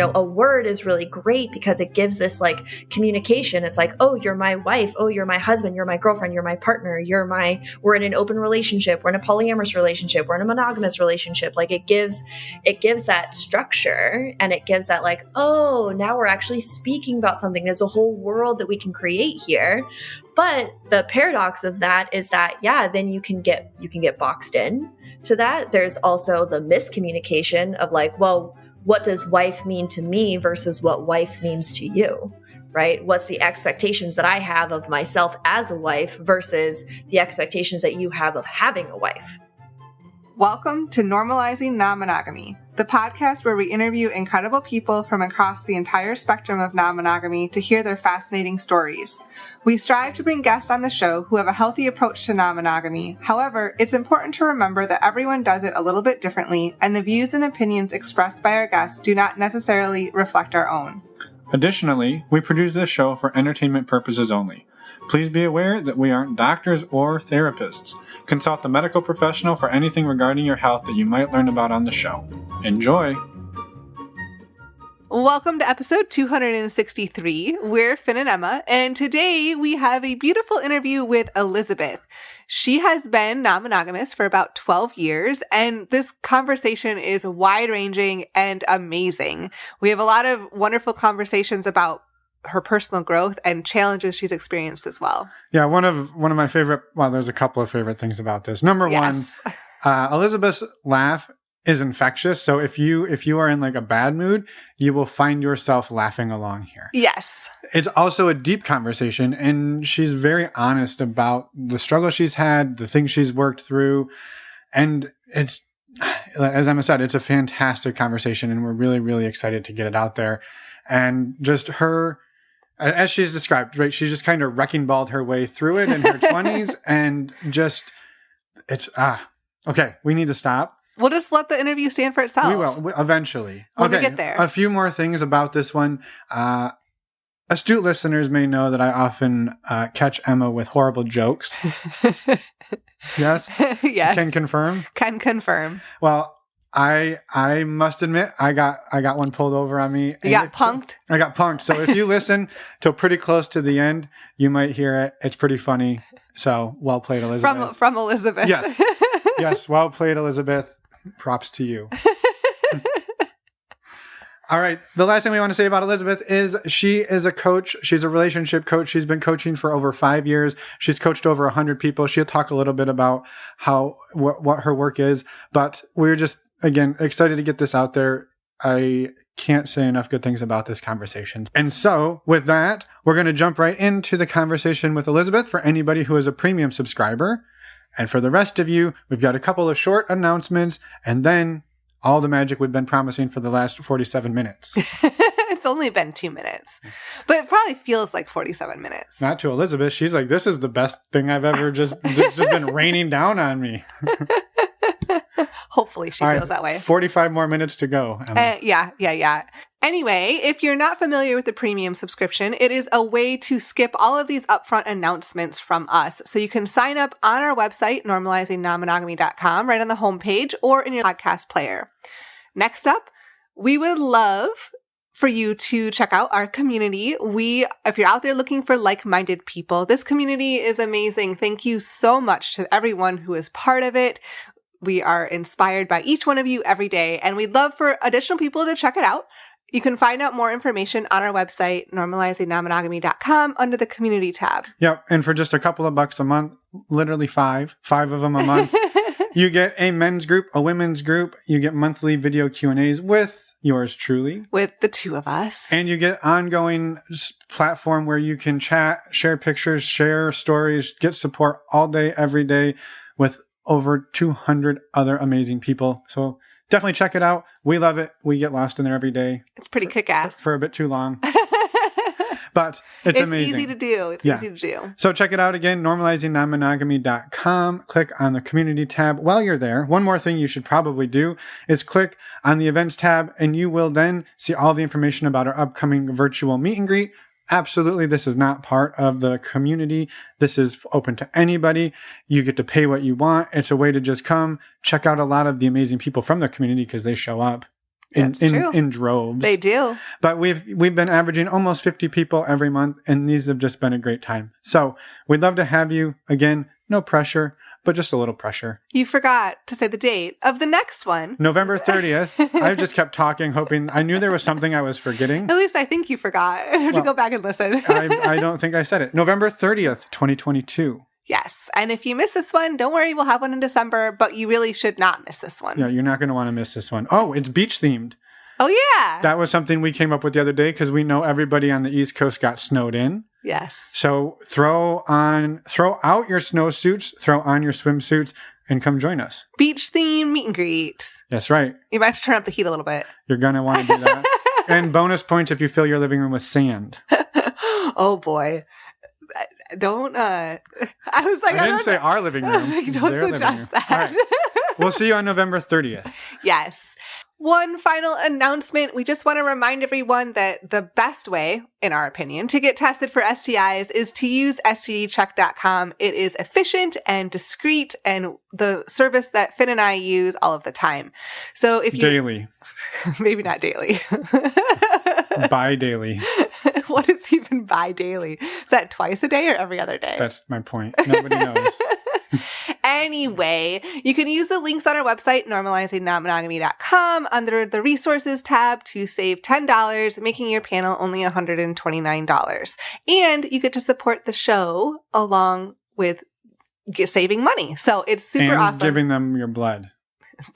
a word is really great because it gives this like communication. It's like, oh, you're my wife. Oh, you're my husband. You're my girlfriend. You're my partner. We're in an open relationship. We're in a polyamorous relationship. We're in a monogamous relationship. Like it gives that structure, and it gives that like, oh, now we're actually speaking about something. There's a whole world that we can create here. But the paradox of that is that, yeah, then you can get boxed in to that. There's also the miscommunication of like, well, what does wife mean to me versus what wife means to you, right? What's the expectations that I have of myself as a wife versus the expectations that you have of having a wife? Welcome to Normalizing Non-Monogamy, the podcast where we interview incredible people from across the entire spectrum of non-monogamy to hear their fascinating stories. We strive to bring guests on the show who have a healthy approach to non-monogamy. However, it's important to remember that everyone does it a little bit differently, and the views and opinions expressed by our guests do not necessarily reflect our own. Additionally, we produce this show for entertainment purposes only. Please be aware that we aren't doctors or therapists. Consult a medical professional for anything regarding your health that you might learn about on the show. Enjoy! Welcome to episode 263. We're Finn and Emma, and today we have a beautiful interview with Elizabeth. She has been non-monogamous for about 12 years, and this conversation is wide-ranging and amazing. We have a lot of wonderful conversations about her personal growth and challenges she's experienced as well. Yeah, one of my favorite, well, there's a couple of favorite things about this. Number one, Elizabeth's laugh is infectious. So if you are in like a bad mood, you will find yourself laughing along here. Yes. It's also a deep conversation, and she's very honest about the struggle she's had, the things she's worked through. And it's, as Emma said, it's a fantastic conversation, and we're really, really excited to get it out there. And just her, as she's described, right, she just kind of wrecking balled her way through it in her 20s, and just, it's, okay, we need to stop. We'll just let the interview stand for itself. We will, eventually. When we get there. A few more things about this one. Astute listeners may know that I often catch Emma with horrible jokes. Yes? Yes. Can confirm? Can confirm. Well, I must admit, I got one pulled over on me. You got punked? I got punked. So if you listen till pretty close to the end, you might hear it. It's pretty funny. So well played, Elizabeth. From Elizabeth. Yes. Yes. Well played, Elizabeth. Props to you. All right. The last thing we want to say about Elizabeth is she is a coach. She's a relationship coach. She's been coaching for over 5 years. She's coached over 100 people. She'll talk a little bit about what her work is, but we're just, again, excited to get this out there. I can't say enough good things about this conversation. And so with that, we're going to jump right into the conversation with Elizabeth for anybody who is a premium subscriber. And for the rest of you, we've got a couple of short announcements, and then all the magic we've been promising for the last 47 minutes. It's only been 2 minutes, but it probably feels like 47 minutes. Not to Elizabeth. She's like, this is the best thing I've ever just been raining down on me. Hopefully she feels that way. 45 more minutes to go. Yeah. Anyway, if you're not familiar with the premium subscription, it is a way to skip all of these upfront announcements from us. So you can sign up on our website, normalizingnonmonogamy.com, right on the homepage or in your podcast player. Next up, we would love for you to check out our community. If you're out there looking for like-minded people, this community is amazing. Thank you so much to everyone who is part of it. We are inspired by each one of you every day, and we'd love for additional people to check it out. You can find out more information on our website, normalizingnonmonogamy.com, under the community tab. Yep. And for just a couple of bucks a month, literally five of them a month, you get a men's group, a women's group. You get monthly video Q&As with yours truly. With the two of us. And you get ongoing platform where you can chat, share pictures, share stories, get support all day, every day with over 200 other amazing people. So definitely check it out. We love it. We get lost in there every day. It's pretty kick-ass. For a bit too long. But it's amazing. It's easy to do. It's easy to do. So check it out again, normalizingnonmonogamy.com. Click on the community tab. While you're there, one more thing you should probably do is click on the events tab, and you will then see all the information about our upcoming virtual meet and greet. Absolutely, this is not part of the community. This is open to anybody. You get to pay what you want. It's a way to just come check out a lot of the amazing people from the community because they show up. in droves. They do. But we've been averaging almost 50 people every month, and these have just been a great time. So we'd love to have you. Again, no pressure, but just a little pressure. You forgot to say the date of the next one. November 30th. I just kept talking, hoping I knew there was something I was forgetting. At least I think you forgot. I have to go back and listen. I don't think I said it. November 30th, 2022. Yes. And if you miss this one, don't worry, we'll have one in December, but you really should not miss this one. Yeah, you're not going to want to miss this one. Oh, it's beach themed. Oh, yeah. That was something we came up with the other day because we know everybody on the East Coast got snowed in. Yes. So throw out your snowsuits, throw on your swimsuits, and come join us. Beach theme meet and greet. That's right. You might have to turn up the heat a little bit. You're going to want to do that. And bonus points if you fill your living room with sand. Oh, boy. Don't, I was like, I didn't say our living room. Like, don't suggest that. All right. We'll see you on November 30th. Yes. One final announcement. We just want to remind everyone that the best way, in our opinion, to get tested for STIs is to use STDcheck.com. It is efficient and discreet and the service that Finn and I use all of the time. So if you... Daily. Maybe not daily. Bi-daily. What is even bi-daily? Is that twice a day or every other day? That's my point. Nobody knows. Anyway, you can use the links on our website, normalizingnonmonogamy.com, under the resources tab to save $10, making your panel only $129. And you get to support the show along with saving money. So it's super awesome. Giving them your blood.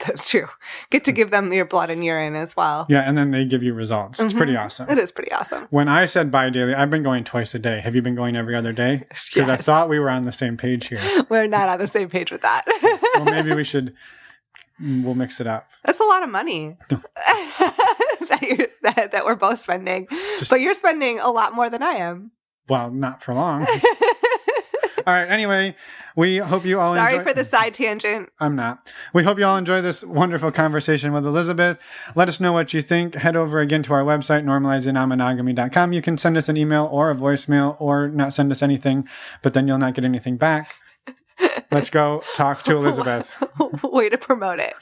That's true. Get to give them your blood and urine as well. Yeah, and then they give you results. It's pretty awesome. It is pretty awesome. When I said bi-daily, I've been going twice a day. Have you been going every other day? Because I thought we were on the same page here. We're not on the same page with that. Well, maybe we'll mix it up. That's a lot of money that we're both spending. But you're spending a lot more than I am. Well, not for long. All right. Anyway, we hope you all Sorry for the side tangent. I'm not. We hope you all enjoy this wonderful conversation with Elizabeth. Let us know what you think. Head over again to our website, normalizingnonmonogamy.com. You can send us an email or a voicemail or not send us anything, but then you'll not get anything back. Let's go talk to Elizabeth. Way to promote it.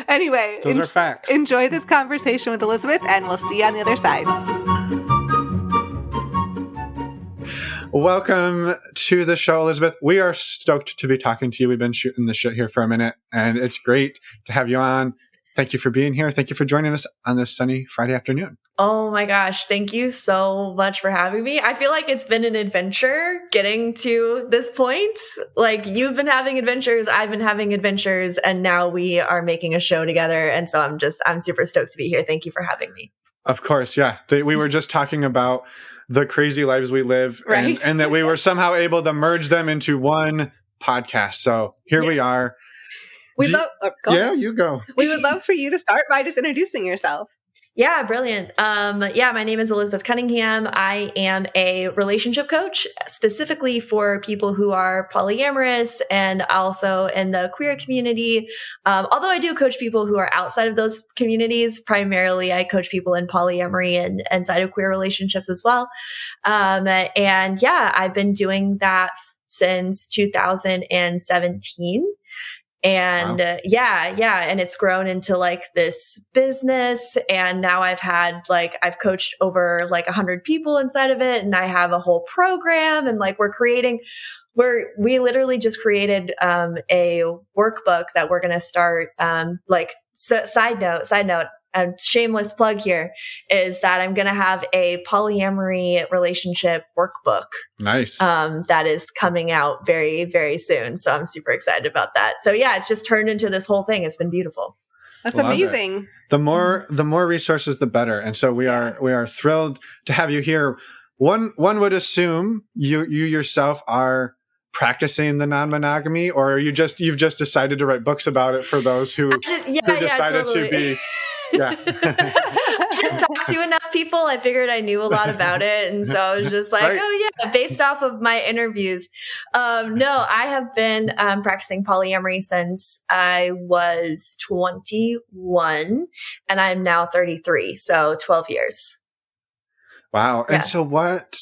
Anyway, those are facts. Enjoy this conversation with Elizabeth, and we'll see you on the other side. Welcome to the show, Elizabeth. We are stoked to be talking to you. We've been shooting the shit here for a minute, and it's great to have you on. Thank you for being here. Thank you for joining us on this sunny Friday afternoon. Oh my gosh. Thank you so much for having me. I feel like it's been an adventure getting to this point. Like, you've been having adventures, I've been having adventures, and now we are making a show together. And so I'm super stoked to be here. Thank you for having me. Of course. Yeah. We were just talking about the crazy lives we live, right? and that we were somehow able to merge them into one podcast. So here we are. You go. We would love for you to start by just introducing yourself. Yeah, brilliant. My name is Elizabeth Cunningham. I am a relationship coach, specifically for people who are polyamorous and also in the queer community. Although I do coach people who are outside of those communities, primarily I coach people in polyamory and inside of queer relationships as well. I've been doing that since 2017. And wow. And it's grown into like this business. And now I've coached over like 100 people inside of it. And I have a whole program, and like we literally just created a workbook that we're going to start. Side note, a shameless plug here is that I'm going to have a polyamory relationship workbook. Nice. That is coming out very, very soon. So I'm super excited about that. So yeah, it's just turned into this whole thing. It's been beautiful. That's amazing. The more resources, the better. And so we are thrilled to have you here. One would assume you yourself are practicing the non-monogamy, or you've just decided to write books about it for those who decided to be. Yeah. I just talked to enough people. I figured I knew a lot about it. And so I was just like, right. Oh yeah, based off of my interviews. No, I have been practicing polyamory since I was 21 and I'm now 33. So 12 years. Wow. Yeah. And so what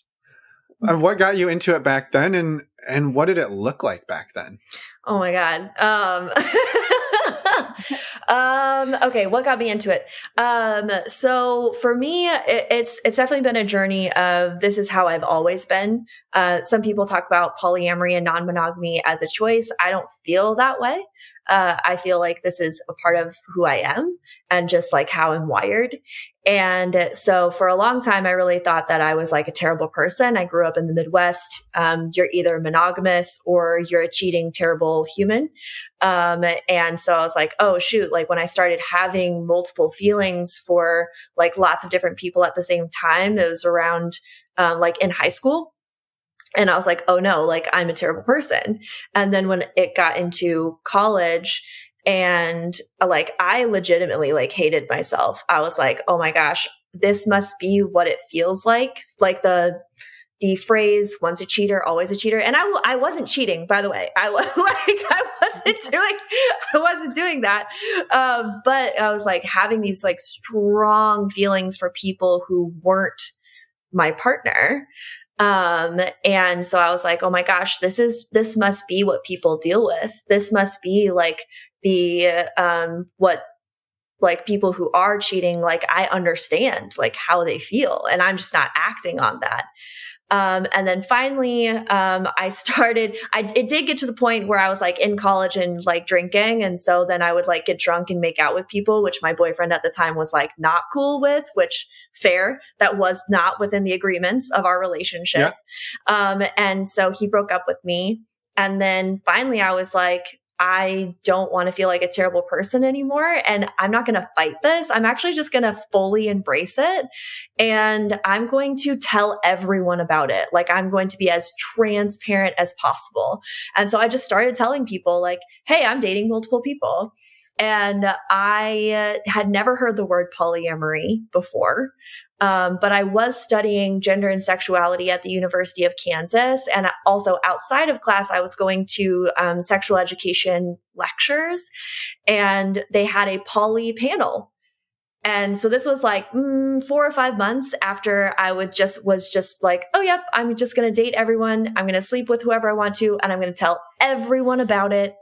got you into it back then? And what did it look like back then? Oh my God. Okay, what got me into it? So for me, it's definitely been a journey of this is how I've always been. Some people talk about polyamory and non-monogamy as a choice. I don't feel that way. I feel like this is a part of who I am and just like how I'm wired. And so for a long time, I really thought that I was like a terrible person. I grew up in the Midwest. You're either monogamous or you're a cheating, terrible human. And so I was like, oh shoot, like when I started having multiple feelings for like lots of different people at the same time, it was around like in high school. And I was like, oh no, like I'm a terrible person. And then when it got into college and like, I legitimately like hated myself. I was like, oh my gosh, this must be what it feels like the phrase once a cheater, always a cheater. And I wasn't cheating, by the way. I wasn't doing that. But I was like having these like strong feelings for people who weren't my partner. And so I was like, oh my gosh, this must be what people deal with. This must be like what like people who are cheating, like I understand like how they feel and I'm just not acting on that. And then finally, it did get to the point where I was like in college and like drinking. And so then I would like get drunk and make out with people, which my boyfriend at the time was like not cool with, which fair, that was not within the agreements of our relationship. Yeah. And so he broke up with me. And then finally I was like, I don't want to feel like a terrible person anymore. And I'm not going to fight this. I'm actually just going to fully embrace it. And I'm going to tell everyone about it. Like I'm going to be as transparent as possible. And so I just started telling people like, hey, I'm dating multiple people. And I had never heard the word polyamory before. But I was studying gender and sexuality at the University of Kansas. And also outside of class, I was going to sexual education lectures and they had a poly panel. And so this was like 4 or 5 months after I was just like, oh, yep, I'm just going to date everyone. I'm going to sleep with whoever I want to. And I'm going to tell everyone about it.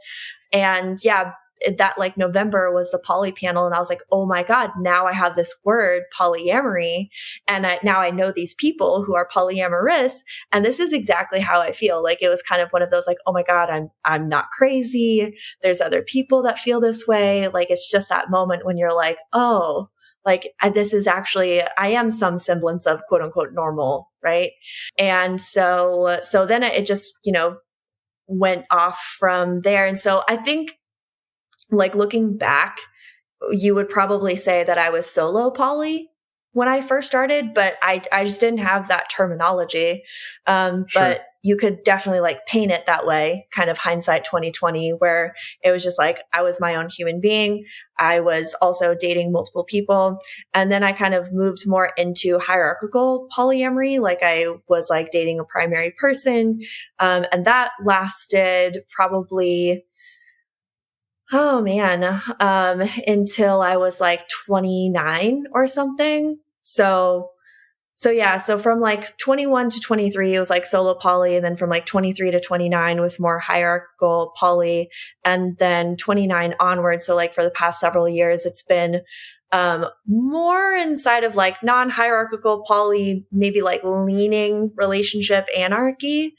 And yeah, that like November was the poly panel. And I was like, oh my God, now I have this word polyamory. And now I know these people who are polyamorous. And this is exactly how I feel. Like it was kind of one of those like, oh my God, I'm not crazy. There's other people that feel this way. Like, it's just that moment when you're like, oh, like this is actually, I am some semblance of quote unquote normal. Right. And so then it just, went off from there. And so I think, like looking back, you would probably say that I was solo poly when I first started, but I just didn't have that terminology. Sure. But you could definitely like paint it that way, kind of hindsight 2020, where it was just like, I was my own human being. I was also dating multiple people. And then I kind of moved more into hierarchical polyamory. Like I was like dating a primary person. And that lasted probably until I was like 29 or something. So yeah, so from like 21 to 23, it was like solo poly. And then from like 23 to 29 was more hierarchical poly. And then 29 onwards. So like for the past several years, it's been more inside of like non-hierarchical poly, maybe like leaning relationship anarchy.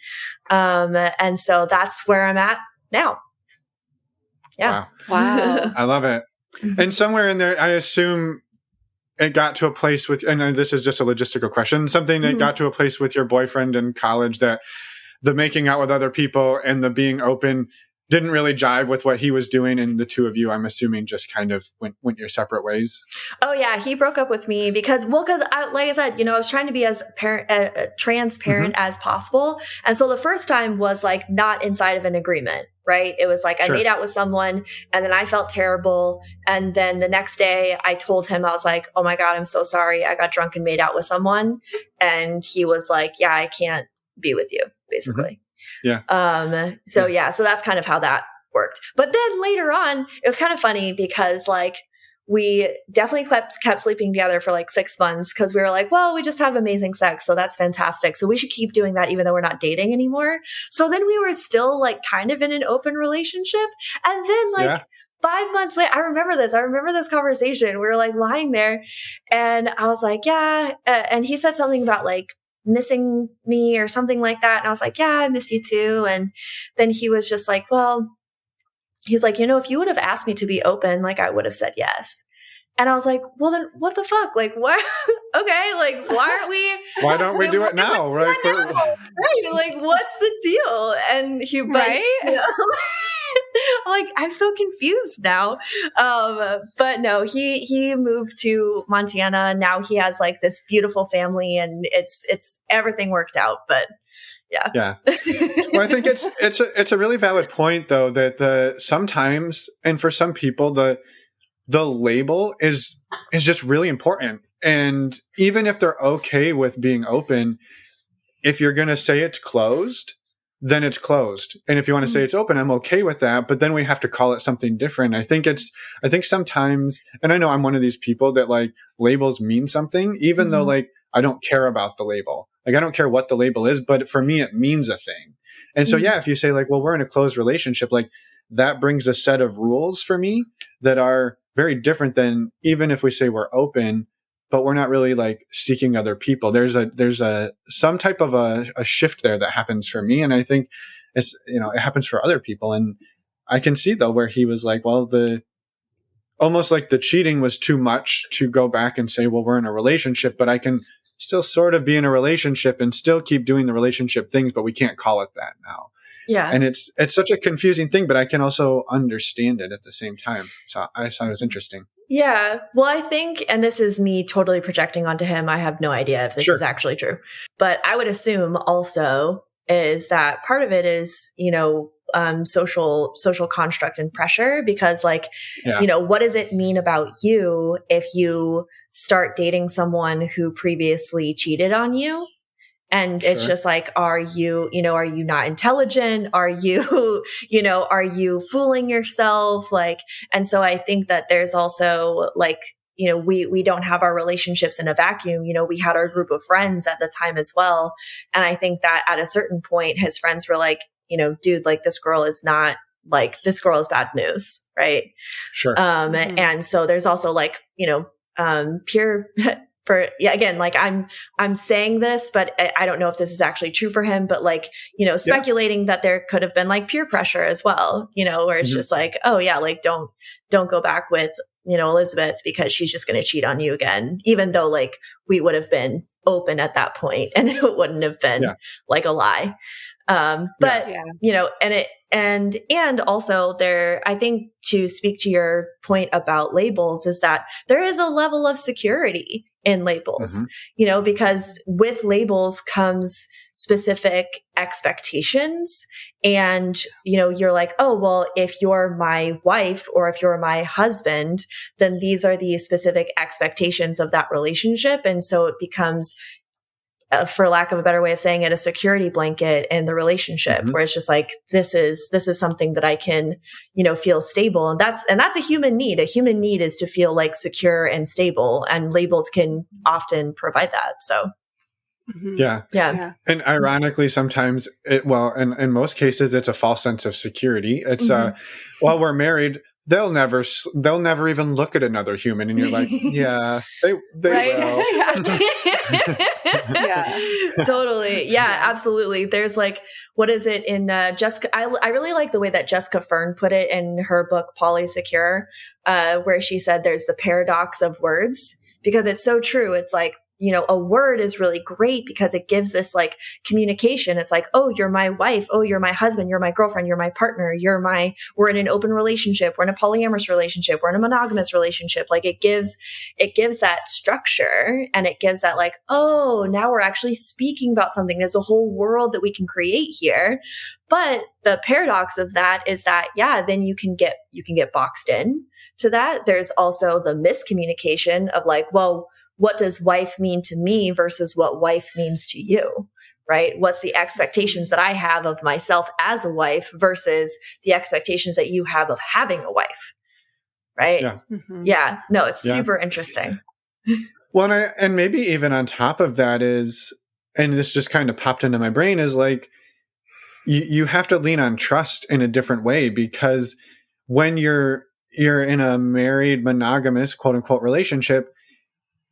And so that's where I'm at now. Yeah. Wow. I love it. And somewhere in there, I assume it got to a place with, and this is just a logistical question, something that got to a place with your boyfriend in college that the making out with other people and the being open didn't really jive with what he was doing. And the two of you, I'm assuming, just kind of went your separate ways. Oh yeah. He broke up with me because like I said, I was trying to be as transparent as possible. And so the first time was like not inside of an agreement, right? It was like, I made out with someone and then I felt terrible. And then the next day I told him, I was like, oh my God, I'm so sorry. I got drunk and made out with someone. And he was like, yeah, I can't be with you, basically. Yeah. So that's kind of how that worked. But then later on, it was kind of funny because like we definitely kept sleeping together for like 6 months because we were like, well, we just have amazing sex. So that's fantastic. So we should keep doing that even though we're not dating anymore. So then we were still like kind of in an open relationship. And then like 5 months later, I remember this. I remember this conversation. We were like lying there and I was like, yeah. And he said something about like missing me or something like that. And I was like, yeah, I miss you too. And then he was just like, well, he's like, if you would have asked me to be open, like I would have said yes. And I was like, well, then what the fuck? Like, what? Okay. Like, why aren't we? Why don't we do it now? Right? Right. Like, what's the deal? And he, right? I'm like, I'm so confused now. But no, he moved to Montana. Now he has like this beautiful family and it's everything worked out. But yeah. Yeah. Well, I think it's a really valid point though, that sometimes, and for some people, the label is just really important. And even if they're okay with being open, if you're going to say it's closed, then it's closed. And if you want to say it's open, I'm okay with that. But then we have to call it something different. I think sometimes, and I know I'm one of these people that like labels mean something, even though like I don't care about the label. Like I don't care what the label is, but for me, it means a thing. And so, yeah, if you say like, well, we're in a closed relationship, like that brings a set of rules for me that are very different than even if we say we're open, but we're not really like seeking other people. There's some type of a shift there that happens for me. And I think it's, it happens for other people. And I can see though, where he was like, well, almost like the cheating was too much to go back and say, well, we're in a relationship, but I can still sort of be in a relationship and still keep doing the relationship things, but we can't call it that now. Yeah. And it's such a confusing thing, but I can also understand it at the same time. So I thought it was interesting. Yeah. Well, I think, and this is me totally projecting onto him. I have no idea if this is actually true, but I would assume also is that part of it is, social construct and pressure, because like, what does it mean about you if you start dating someone who previously cheated on you? And it's just like, are you not intelligent? Are you, are you fooling yourself? Like, and so I think that there's also like, we don't have our relationships in a vacuum. We had our group of friends at the time as well. And I think that at a certain point, his friends were like, dude, like this girl is bad news. Right. Sure. And so there's also like, peer again, like I'm saying this, but I don't know if this is actually true for him, but like, speculating that there could have been like peer pressure as well, where it's just like, oh yeah, like don't go back with, Elizabeth because she's just going to cheat on you again, even though like we would have been open at that point and it wouldn't have been like a lie. And also there, I think to speak to your point about labels is that there is a level of security in labels, because with labels comes specific expectations. And, you're like, oh, well, if you're my wife or if you're my husband, then these are the specific expectations of that relationship. And so it becomes, for lack of a better way of saying it, a security blanket in the relationship where it's just like, this is something that I can, feel stable. And that's a human need. A human need is to feel like secure and stable, and labels can often provide that. So. Yeah. And ironically, sometimes in most cases, it's a false sense of security. It's, while we're married, they'll never even look at another human. And you're like, yeah, they will. Yeah, totally. Yeah, absolutely. There's like, what is it in Jessica? I really like the way that Jessica Fern put it in her book, Polysecure, where she said there's the paradox of words, because it's so true. It's like, a word is really great because it gives this like communication. It's like, oh, you're my wife. Oh, you're my husband. You're my girlfriend. You're my partner. We're in an open relationship. We're in a polyamorous relationship. We're in a monogamous relationship. Like it gives that structure, and it gives that like, oh, now we're actually speaking about something. There's a whole world that we can create here. But the paradox of that is that, then you can get boxed in to that. There's also the miscommunication of like, well, what does wife mean to me versus what wife means to you, right? What's the expectations that I have of myself as a wife versus the expectations that you have of having a wife, right? Yeah. No, it's super interesting. Well, and maybe even on top of that is, and this just kind of popped into my brain, is like, you have to lean on trust in a different way, because when you're you're in a married monogamous quote unquote relationship,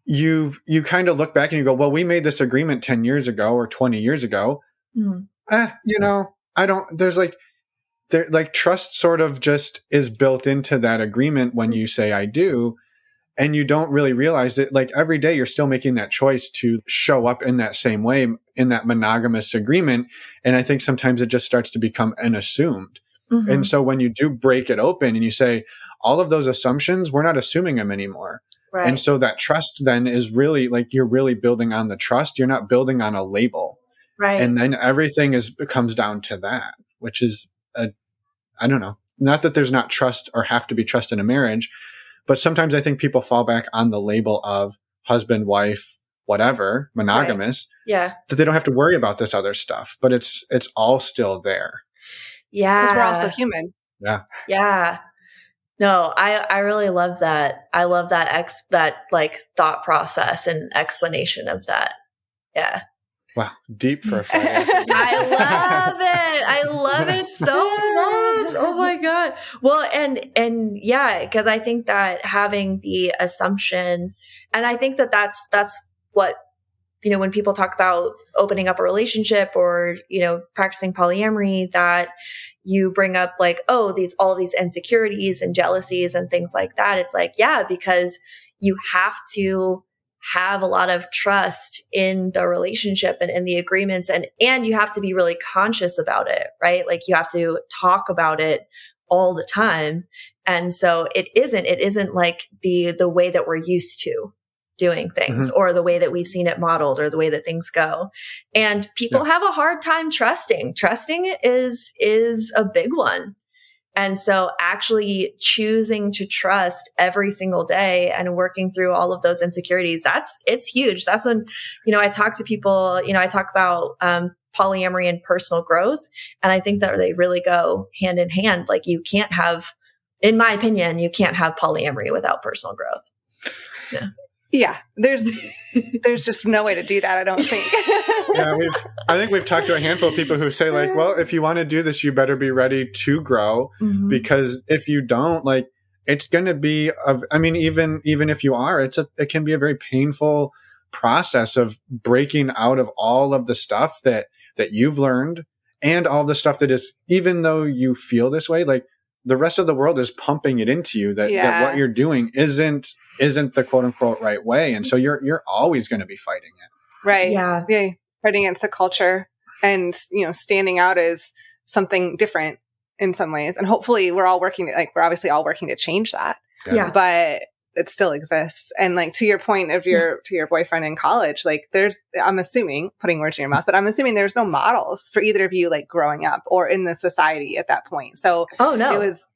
you kind of look back and you go, well, we made this agreement 10 years ago or 20 years ago. I don't, there's like trust sort of just is built into that agreement when you say I do. And you don't really realize it. Like every day you're still making that choice to show up in that same way in that monogamous agreement. And I think sometimes it just starts to become an assumed. And so when you do break it open and you say all of those assumptions, we're not assuming them anymore. Right. And so that trust then is really like, you're really building on the trust. You're not building on a label. Right. And then everything comes down to that, which is I don't know, not that there's not trust or have to be trust in a marriage, but sometimes I think people fall back on the label of husband, wife, whatever, monogamous, yeah, that they don't have to worry about this other stuff, but it's all still there. Yeah. Because we're also human. Yeah. Yeah. No, I really love that. I love that that like thought process and explanation of that. Yeah. Wow. Deep for a Friday. I love it. I love it so much. Oh my God. Well, and yeah, because I think that having the assumption, and I think that that's what, you know, when people talk about opening up a relationship or, you know, practicing polyamory, that you bring up like, oh, all these insecurities and jealousies and things like that. It's like, yeah, because you have to have a lot of trust in the relationship and in the agreements, and you have to be really conscious about it, right? Like you have to talk about it all the time. And so it isn't like the way that we're used to doing things or the way that we've seen it modeled or the way that things go. And people have a hard time trusting. Trusting is a big one. And so actually choosing to trust every single day and working through all of those insecurities, it's huge. That's when, you know, I talk to people, you know, I talk about polyamory and personal growth. And I think that they really go hand in hand. Like you can't have, in my opinion, you can't have polyamory without personal growth. Yeah. Yeah, there's just no way to do that, I don't think. Yeah, I think we've talked to a handful of people who say like, well, if you want to do this, you better be ready to grow, because if you don't, like, it's going to be, even if you are, it can be a very painful process of breaking out of all of the stuff that you've learned and all the stuff that is, even though you feel this way, like the rest of the world is pumping it into you that what you're doing isn't the quote unquote right way. And so you're always going to be fighting it. Right. Yeah. Fighting against the culture and, you know, standing out as something different in some ways. And hopefully we're obviously all working to change that. Yeah. But it still exists. And like, to your point of to your boyfriend in college, like I'm assuming, putting words in your mouth, but I'm assuming there's no models for either of you, like growing up or in the society at that point. So it was,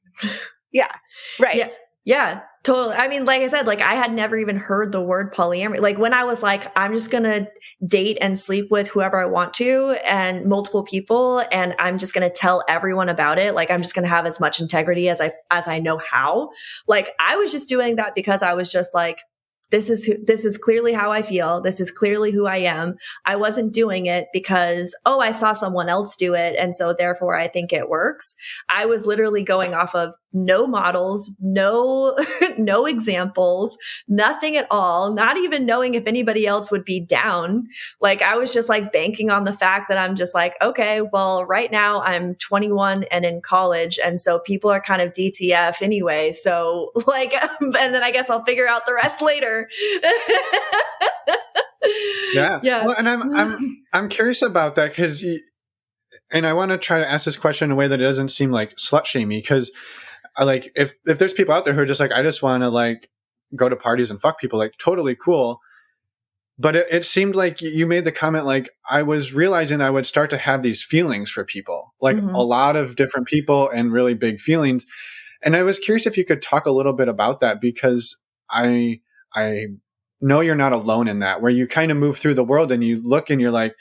right. Yeah. Yeah, totally. I mean, like I said, like I had never even heard the word polyamory. Like when I was like, I'm just going to date and sleep with whoever I want to and multiple people, and I'm just going to tell everyone about it. Like I'm just going to have as much integrity as I know how. Like I was just doing that because I was just like, this is clearly how I feel. This is clearly who I am. I wasn't doing it because, I saw someone else do it, and so therefore I think it works. I was literally going off of no models, no examples, nothing at all, not even knowing if anybody else would be down. Like I was just like banking on the fact that I'm just like, okay, well, right now I'm 21 and in college. And so people are kind of DTF anyway. So like, and then I guess I'll figure out the rest later. Yeah. Yeah. Well, and I'm curious about that because, and I want to try to ask this question in a way that it doesn't seem like slut shamey, because like if there's people out there who are just like, I just want to like go to parties and fuck people, like totally cool. But it seemed like you made the comment, like I was realizing I would start to have these feelings for people, like a lot of different people and really big feelings. And I was curious if you could talk a little bit about that, because I know you're not alone in that, where you kind of move through the world and you look and you're like,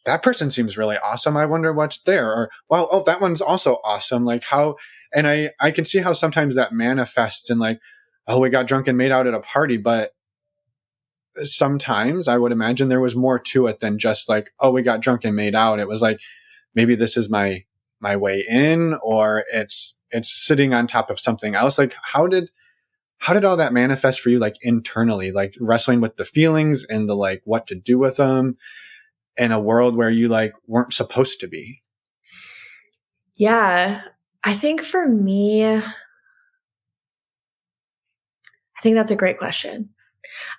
that person seems really awesome. I wonder what's there. Or, well, oh, that one's also awesome. Like how, and I can see how sometimes that manifests in like, oh, we got drunk and made out at a party. But sometimes I would imagine there was more to it than just like, oh, we got drunk and made out. It was like, maybe this is my way in, or it's it's sitting on top of something else. Like, how did all that manifest for you, like internally, like wrestling with the feelings and the, like, what to do with them in a world where you like weren't supposed to be? Yeah, I think for me, I think that's a great question.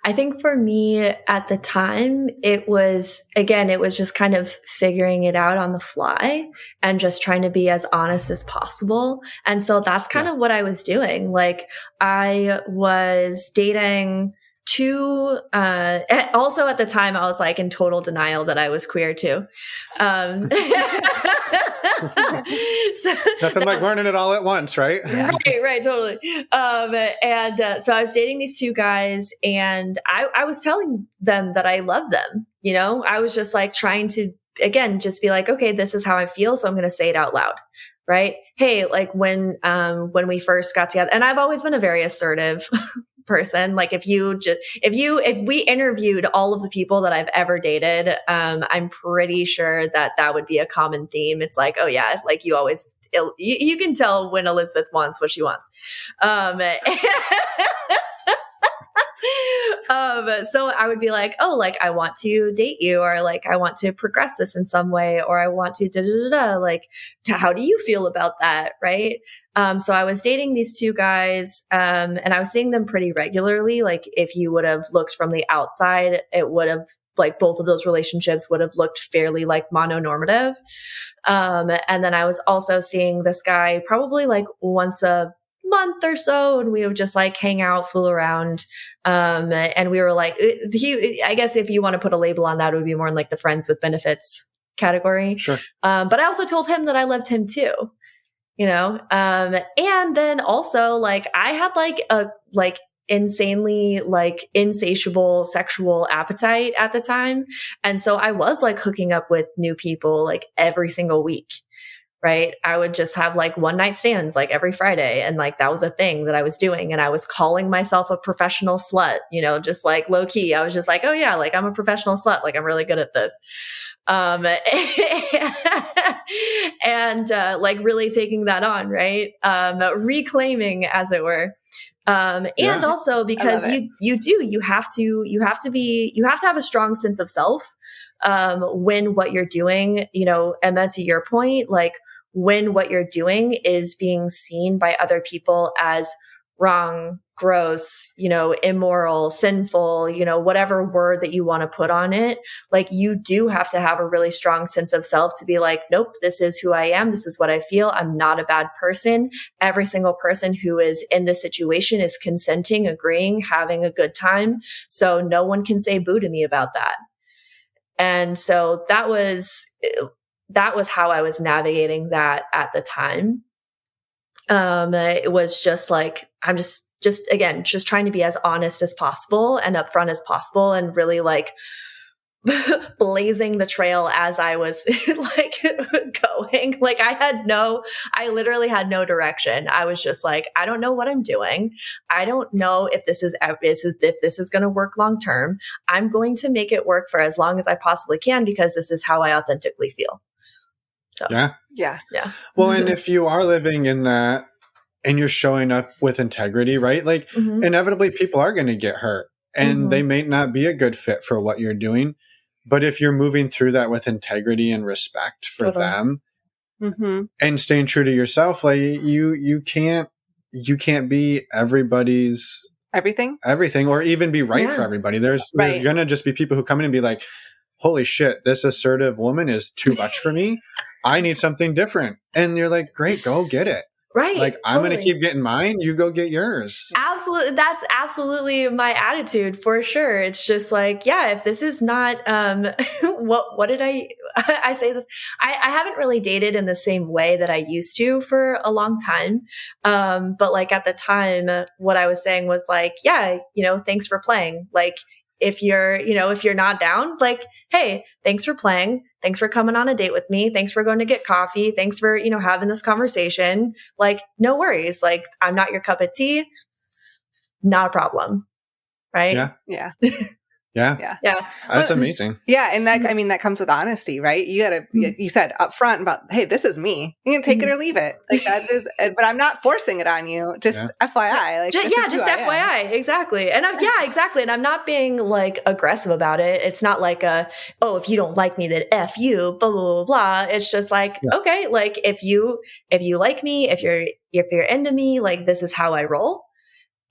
I think for me at the time, it was just kind of figuring it out on the fly and just trying to be as honest as possible. And so that's kind of what I was doing. Like, I was dating two, also at the time I was like in total denial that I was queer too. So, Nothing like learning it all at once, right? Right, totally. So I was dating these two guys, and I was telling them that I love them. You know, I was just like trying to, again, just be like, okay, this is how I feel, so I'm going to say it out loud. Right? Hey, like when we first got together, and I've always been a very assertive person. Like if we interviewed all of the people that I've ever dated, I'm pretty sure that would be a common theme. It's like, oh yeah, like you always, you can tell when Elizabeth wants what she wants. So I would be like, oh, like I want to date you, or like I want to progress this in some way, or I want to like, how do you feel about that? Right. So I was dating these two guys, and I was seeing them pretty regularly. Like if you would have looked from the outside, it would have, like, both of those relationships would have looked fairly like mononormative. And then I was also seeing this guy probably like once a month or so, and we would just like hang out, fool around. And we were like, I guess if you want to put a label on that, it would be more in like the friends with benefits category. Sure. But I also told him that I loved him too, you know? And then also like I had like a insanely like insatiable sexual appetite at the time. And so I was like hooking up with new people like every single week. Right. I would just have like one night stands like every Friday. And like that was a thing that I was doing. And I was calling myself a professional slut, you know, just like low key. I was just like, oh yeah, like I'm a professional slut. Like I'm really good at this. And like really taking that on. Right. Reclaiming, as it were. And also because you have to have a strong sense of self, when what you're doing, you know, Emma, to your point, like when what you're doing is being seen by other people as wrong, gross, you know, immoral, sinful, you know, whatever word that you want to put on it, like you do have to have a really strong sense of self to be like, nope, this is who I am. This is what I feel. I'm not a bad person. Every single person who is in this situation is consenting, agreeing, having a good time. So no one can say boo to me about that. And so that was how I was navigating that at the time. It was just like, I'm just again, just trying to be as honest as possible and upfront as possible, and really like blazing the trail as I was like going. Like I literally had no direction. I was just like, I don't know what I'm doing. I don't know if this is going to work long term. I'm going to make it work for as long as I possibly can, because this is how I authentically feel. So, yeah. Well, and if you are living in that and you're showing up with integrity, right? Like inevitably people are going to get hurt, and they may not be a good fit for what you're doing. But if you're moving through that with integrity and respect for them, and staying true to yourself, like you can't be everybody's everything, or even be right for everybody. There's going to just be people who come in and be like, holy shit, this assertive woman is too much for me. I need something different. And you're like, great, go get it. Right. Like, totally. I'm going to keep getting mine. You go get yours. Absolutely. That's absolutely my attitude for sure. It's just like, yeah, if this is not, what did I say this? I haven't really dated in the same way that I used to for a long time. But like at the time, what I was saying was like, yeah, you know, thanks for playing. Like, if you're not down, like, hey, thanks for playing. Thanks for coming on a date with me. Thanks for going to get coffee. Thanks for, you know, having this conversation. Like, no worries. Like, I'm not your cup of tea. Not a problem. Right? Yeah. Yeah. Yeah. That's amazing. Yeah. And that, I mean, that comes with honesty, right? You gotta, you said upfront about, hey, this is me. You can take it or leave it. Like that is, but I'm not forcing it on you. Just FYI. Like, just FYI. Exactly. And exactly. And I'm not being like aggressive about it. It's not like if you don't like me, then F you, blah, blah, blah, blah. It's just like, okay, like if you like me, if you're into me, like this is how I roll.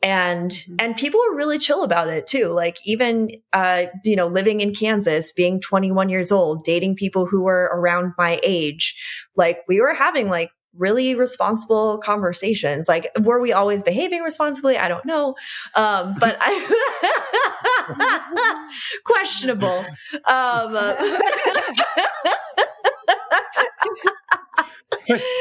And people were really chill about it too. Like even, living in Kansas, being 21 years old, dating people who were around my age, like we were having like really responsible conversations. Like, were we always behaving responsibly? I don't know. But questionable.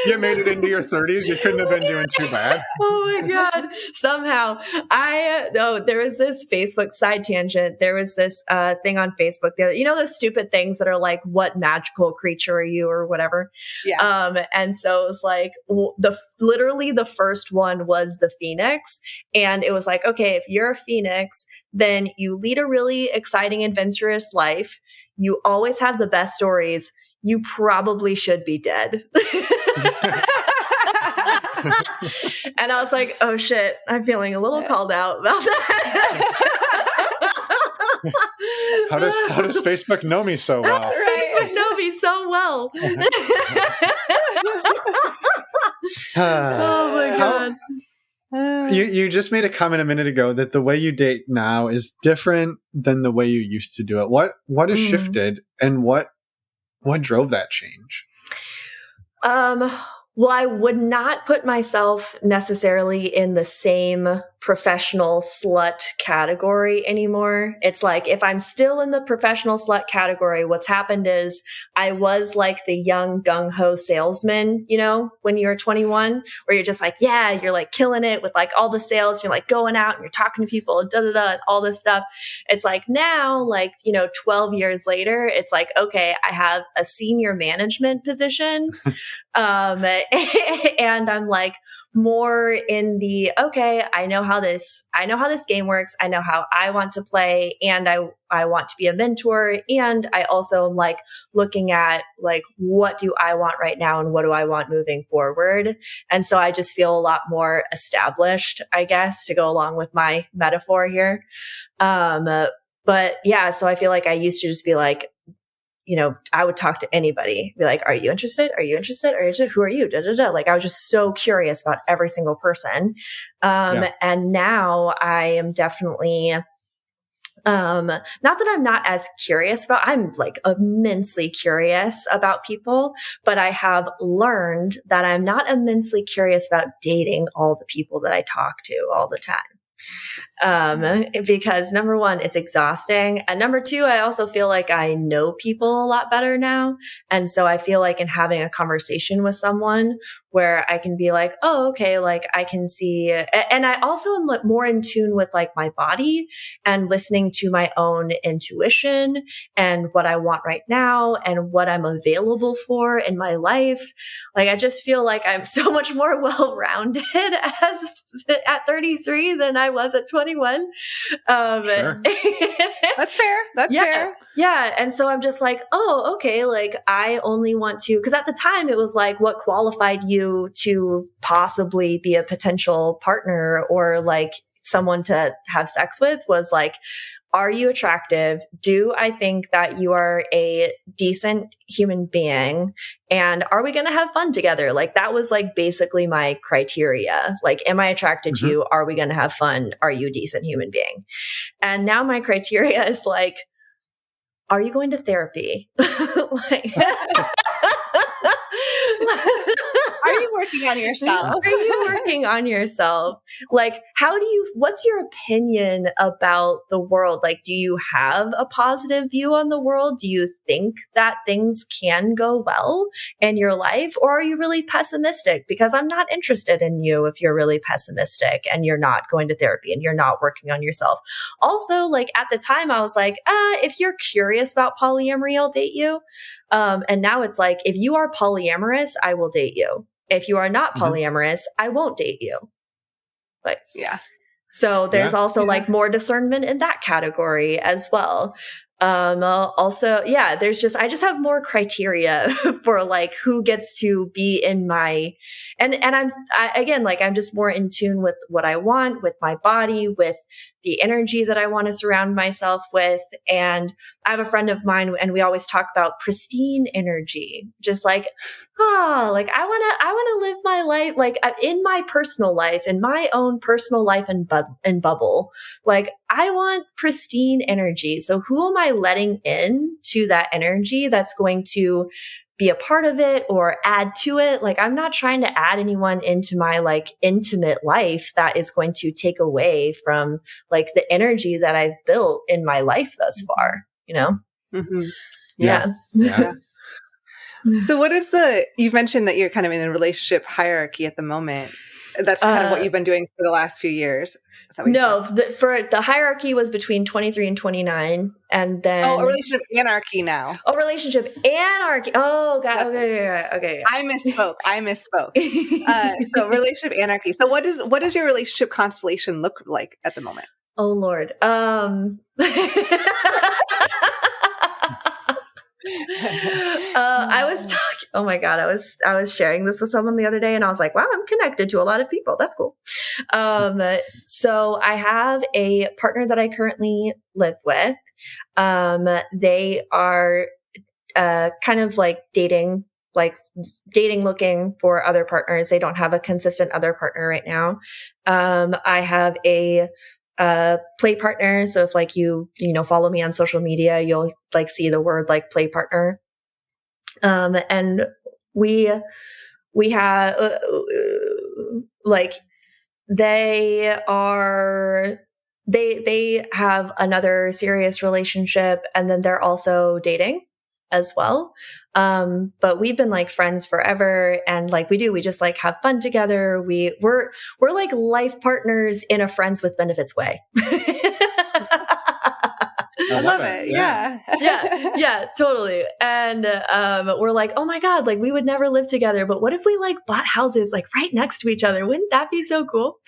You made it into your 30s. You couldn't have been doing too bad. Oh my God. Somehow there was this Facebook side tangent. There was this thing on Facebook, those stupid things that are like, what magical creature are you or whatever. Yeah. And so it was like literally the first one was the Phoenix. And it was like, okay, if you're a Phoenix, then you lead a really exciting, adventurous life. You always have the best stories. You probably should be dead. And I was like, oh shit, I'm feeling a little called out about that. How does Facebook know me so well? How does Facebook know me so well? Oh my God. You just made a comment a minute ago that the way you date now is different than the way you used to do it. What has shifted, and what drove that change? Well, I would not put myself necessarily in the same professional slut category anymore. It's like, if I'm still in the professional slut category, what's happened is I was like the young gung-ho salesman, when you're 21, where you're just like, yeah, you're like killing it with like all the sales. You're like going out and you're talking to people, all this stuff. It's like now, like, 12 years later, it's like, okay, I have a senior management position. And I'm like more in the, okay, I know how this game works. I know how I want to play, and I want to be a mentor. And I also am like looking at like, what do I want right now? And what do I want moving forward? And so I just feel a lot more established, I guess, to go along with my metaphor here. But yeah, so I feel like I used to just be like, I would talk to anybody, be like, are you interested? Are you interested? Are you interested? Who are you? Da, da, da. Like, I was just so curious about every single person. And now I am definitely, not that I'm not as curious I'm like immensely curious about people, but I have learned that I'm not immensely curious about dating all the people that I talk to all the time. Because number one, it's exhausting. And number two, I also feel like I know people a lot better now. And so I feel like in having a conversation with someone where I can be like, oh, okay, like I can see, and I also am like more in tune with like my body and listening to my own intuition and what I want right now and what I'm available for in my life. Like, I just feel like I'm so much more well-rounded at 33 than I was at 21. Sure. That's fair. That's fair. Yeah. And so I'm just like, oh, okay. Like, I only want to, because at the time it was like, what qualified you to possibly be a potential partner or like someone to have sex with was like, are you attractive? Do I think that you are a decent human being? And are we going to have fun together? Like, that was like basically my criteria. Like, am I attracted to you? Are we going to have fun? Are you a decent human being? And now my criteria is like, are you going to therapy? Like, are you working on yourself? Are you working on yourself? Like, what's your opinion about the world? Like, do you have a positive view on the world? Do you think that things can go well in your life? Or are you really pessimistic? Because I'm not interested in you if you're really pessimistic and you're not going to therapy and you're not working on yourself. Also, like, at the time I was like, if you're curious about polyamory, I'll date you. And now it's like, if you are polyamorous, I will date you. If you are not polyamorous, I won't date you. Like, yeah. So there's also like more discernment in that category as well. Also, yeah, I just have more criteria for like who gets to be in my, and I'm just more in tune with what I want, with my body, with the energy that I want to surround myself with. And I have a friend of mine and we always talk about pristine energy, just like, like I want to live my life, like in my personal life, in my own personal life and bubble. Like I want pristine energy. So who am I letting in to that energy that's going to be a part of it or add to it? Like I'm not trying to add anyone into my like intimate life that is going to take away from like the energy that I've built in my life thus far, you know? Mm-hmm. Yeah. So what is you mentioned that you're kind of in a relationship hierarchy at the moment. That's kind of what you've been doing for the last few years. No, for the hierarchy was between 23 and 29, and then a relationship anarchy now. Oh, relationship anarchy. Oh, God. Okay. I misspoke. So relationship anarchy. So what does your relationship constellation look like at the moment? Oh, Lord. I was talking. Oh my God, I was sharing this with someone the other day, and I was like, "Wow, I'm connected to a lot of people. That's cool." So I have a partner that I currently live with. They are kind of like dating, looking for other partners. They don't have a consistent other partner right now. I have a play partner. So if like you follow me on social media, you'll like see the word like play partner. And we have like they have another serious relationship, and then they're also dating as well. But we've been like friends forever, and like we just like have fun together. We're like life partners in a friends with benefits way. I love it. Yeah. Yeah, totally. And we're like, oh my God, like we would never live together, but what if we like bought houses like right next to each other? Wouldn't that be so cool?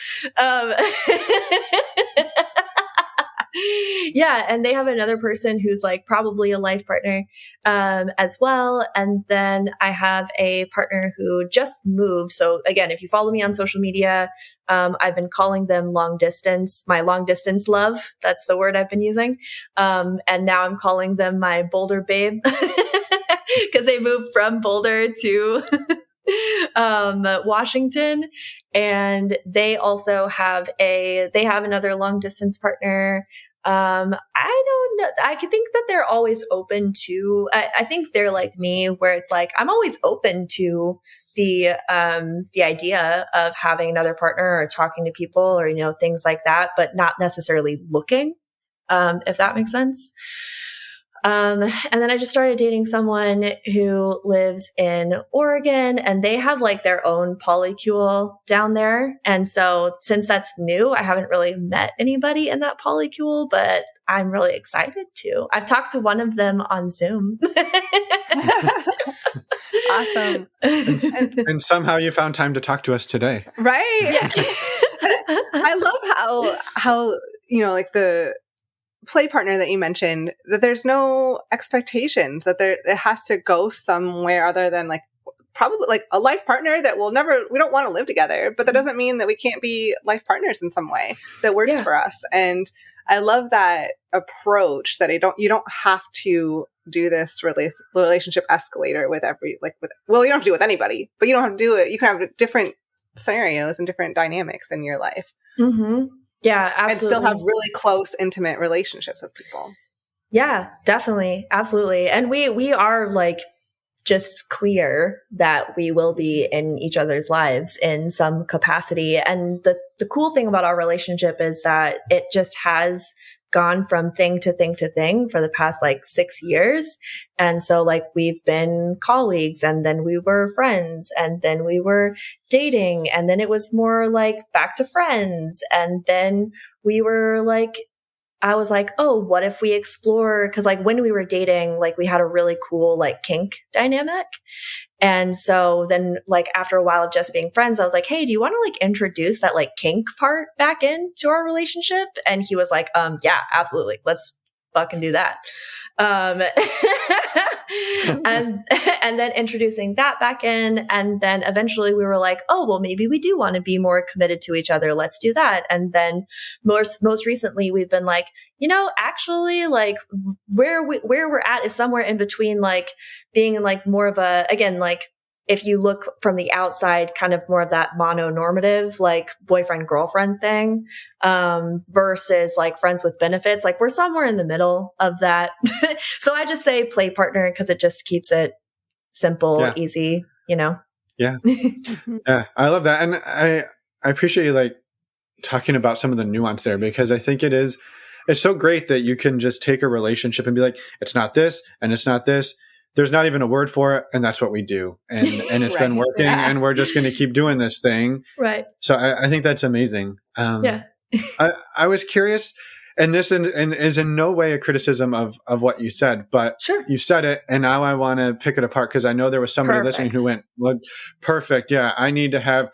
Yeah, and they have another person who's like probably a life partner as well. And then I have a partner who just moved. So again, if you follow me on social media, I've been calling them long distance, my long distance love. That's the word I've been using. And now I'm calling them my Boulder babe because they moved from Boulder to Washington. And they also have another long distance partner. I don't know. I could think that they're always open to, I think they're like me where it's like, I'm always open to the idea of having another partner or talking to people or, things like that, but not necessarily looking, if that makes sense. And then I just started dating someone who lives in Oregon, and they have like their own polycule down there. And so since that's new, I haven't really met anybody in that polycule, but I'm really excited to. I've talked to one of them on Zoom. Awesome. And somehow you found time to talk to us today. Right. Yeah. I love how, like the play partner that you mentioned, that there's no expectations, that it has to go somewhere other than like probably like a life partner that we don't want to live together, but that doesn't mean that we can't be life partners in some way that works for us. And I love that approach that you don't have to do this relationship escalator with you don't have to do it with anybody, but you don't have to do it. You can have different scenarios and different dynamics in your life. Mm-hmm. Yeah, absolutely. And still have really close, intimate relationships with people. Yeah, definitely. Absolutely. And we are like just clear that we will be in each other's lives in some capacity. And the cool thing about our relationship is that it just has gone from thing to thing to thing for the past like 6 years. And so like we've been colleagues, and then we were friends, and then we were dating, and then it was more like back to friends. And then we were like I was like, oh, what if we explore? Cause like when we were dating, like we had a really cool like kink dynamic. And so then like after a while of just being friends, I was like, hey, do you want to like introduce that like kink part back into our relationship? And he was like, yeah, absolutely. Let's fucking do that. And then introducing that back in. And then eventually we were like, oh, well, maybe we do want to be more committed to each other. Let's do that. And then most recently we've been like, actually like where we're at is somewhere in between, like being in like more of a, again, like if you look from the outside, kind of more of that mononormative, like boyfriend, girlfriend thing, versus like friends with benefits. Like we're somewhere in the middle of that. So I just say play partner because it just keeps it simple, easy, Yeah. Yeah. I love that. And I appreciate you like talking about some of the nuance there, because I think it's so great that you can just take a relationship and be like, it's not this and it's not this. There's not even a word for it. And that's what we do. And it's been working and we're just going to keep doing this thing. Right. So I think that's amazing. I was curious, and this is in no way a criticism of what you said, but sure. You said it. And now I want to pick it apart because I know there was somebody listening who went, well, perfect. Yeah. I need to have,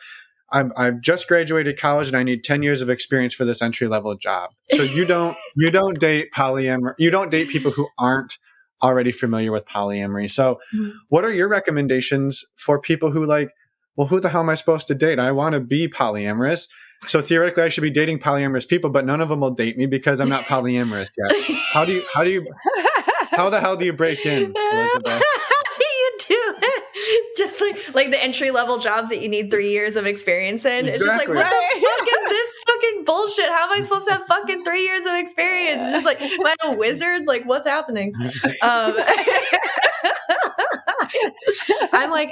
I've just graduated college and I need 10 years of experience for this entry level job. So you don't date polyamory. You don't date people who aren't already familiar with polyamory. So what are your recommendations for people who like, well, who the hell am I supposed to date? I want to be polyamorous. So theoretically I should be dating polyamorous people, but none of them will date me because I'm not polyamorous yet. How the hell do you break in, Elizabeth? How do you do it? Just like the entry level jobs that you need 3 years of experience in. It's just like, what the fuck is this fucking bullshit? How am I supposed to have fucking 3 years of experience? It's just like, am I a wizard? Like, what's happening?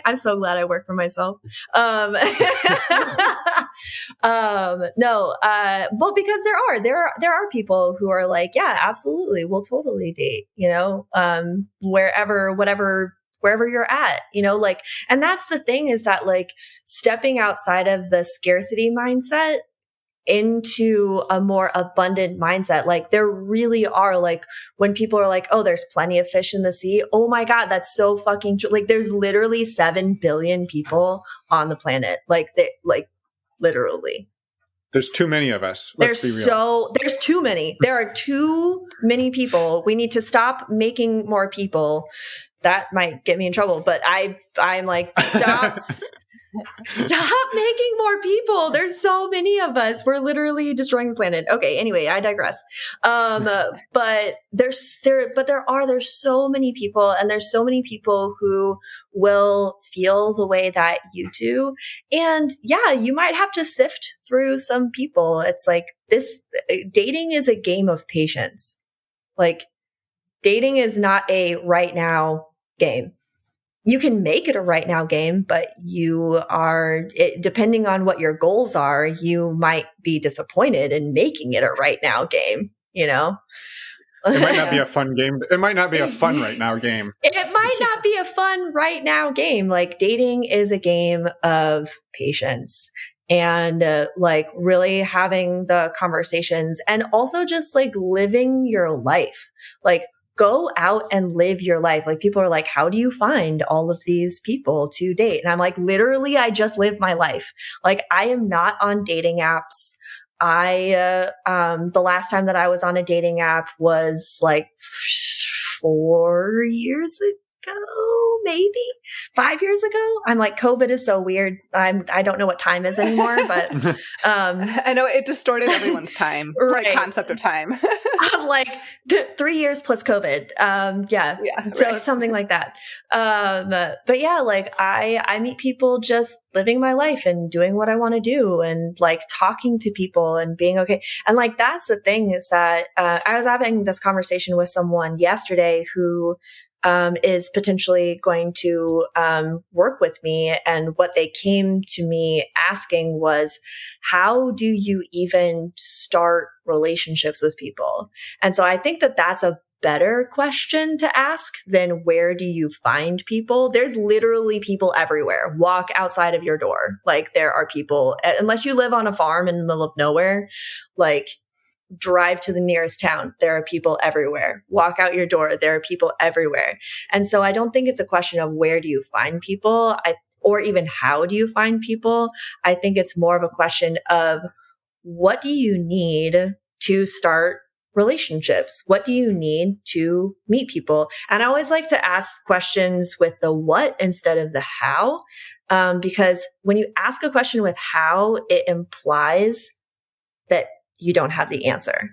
I'm so glad I work for myself. No, well, because there are people who are like, yeah, absolutely, we'll totally date, wherever you're at, like, and that's the thing is that like stepping outside of the scarcity mindset into a more abundant mindset. Like there really are like when people are like, oh, there's plenty of fish in the sea. Oh my God, that's so fucking true. Like there's literally 7 billion people on the planet. Like literally. There's too many of us. There's too many. There are too many people. We need to stop making more people. That might get me in trouble, but I'm like, stop making more people. There's so many of us. We're literally destroying the planet. Okay. Anyway, I digress. But there's so many people, and there's so many people who will feel the way that you do. And yeah, you might have to sift through some people. It's like dating is a game of patience. Like dating is not a right now game. You can make it a right now game, but depending on what your goals are, you might be disappointed in making it a right now game, It might not be a fun game. It might not be a fun right now game. It might not be a fun right now game. Like dating is a game of patience and like really having the conversations and also just like living your life. Like go out and live your life. Like people are like, how do you find all of these people to date? And I'm like, literally, I just live my life. Like I am not on dating apps. The last time that I was on a dating app was like 4 years ago, maybe 5 years ago. I'm like, COVID is so weird. I don't know what time is anymore, but I know it distorted everyone's time, right? Concept of time. I'm like 3 years plus COVID. So something like that. But yeah, like I meet people just living my life and doing what I want to do and like talking to people and being okay. And like, that's the thing is that, I was having this conversation with someone yesterday who, is potentially going to work with me. And what they came to me asking was, how do you even start relationships with people? And so I think that that's a better question to ask than where do you find people? There's literally people everywhere. Walk outside of your door. Like there are people, unless you live on a farm in the middle of nowhere, like drive to the nearest town. There are people everywhere. Walk out your door. There are people everywhere. And so I don't think it's a question of where do you find people, or even how do you find people. I think it's more of a question of what do you need to start relationships? What do you need to meet people? And I always like to ask questions with the what instead of the how, because when you ask a question with how, it implies that you don't have the answer,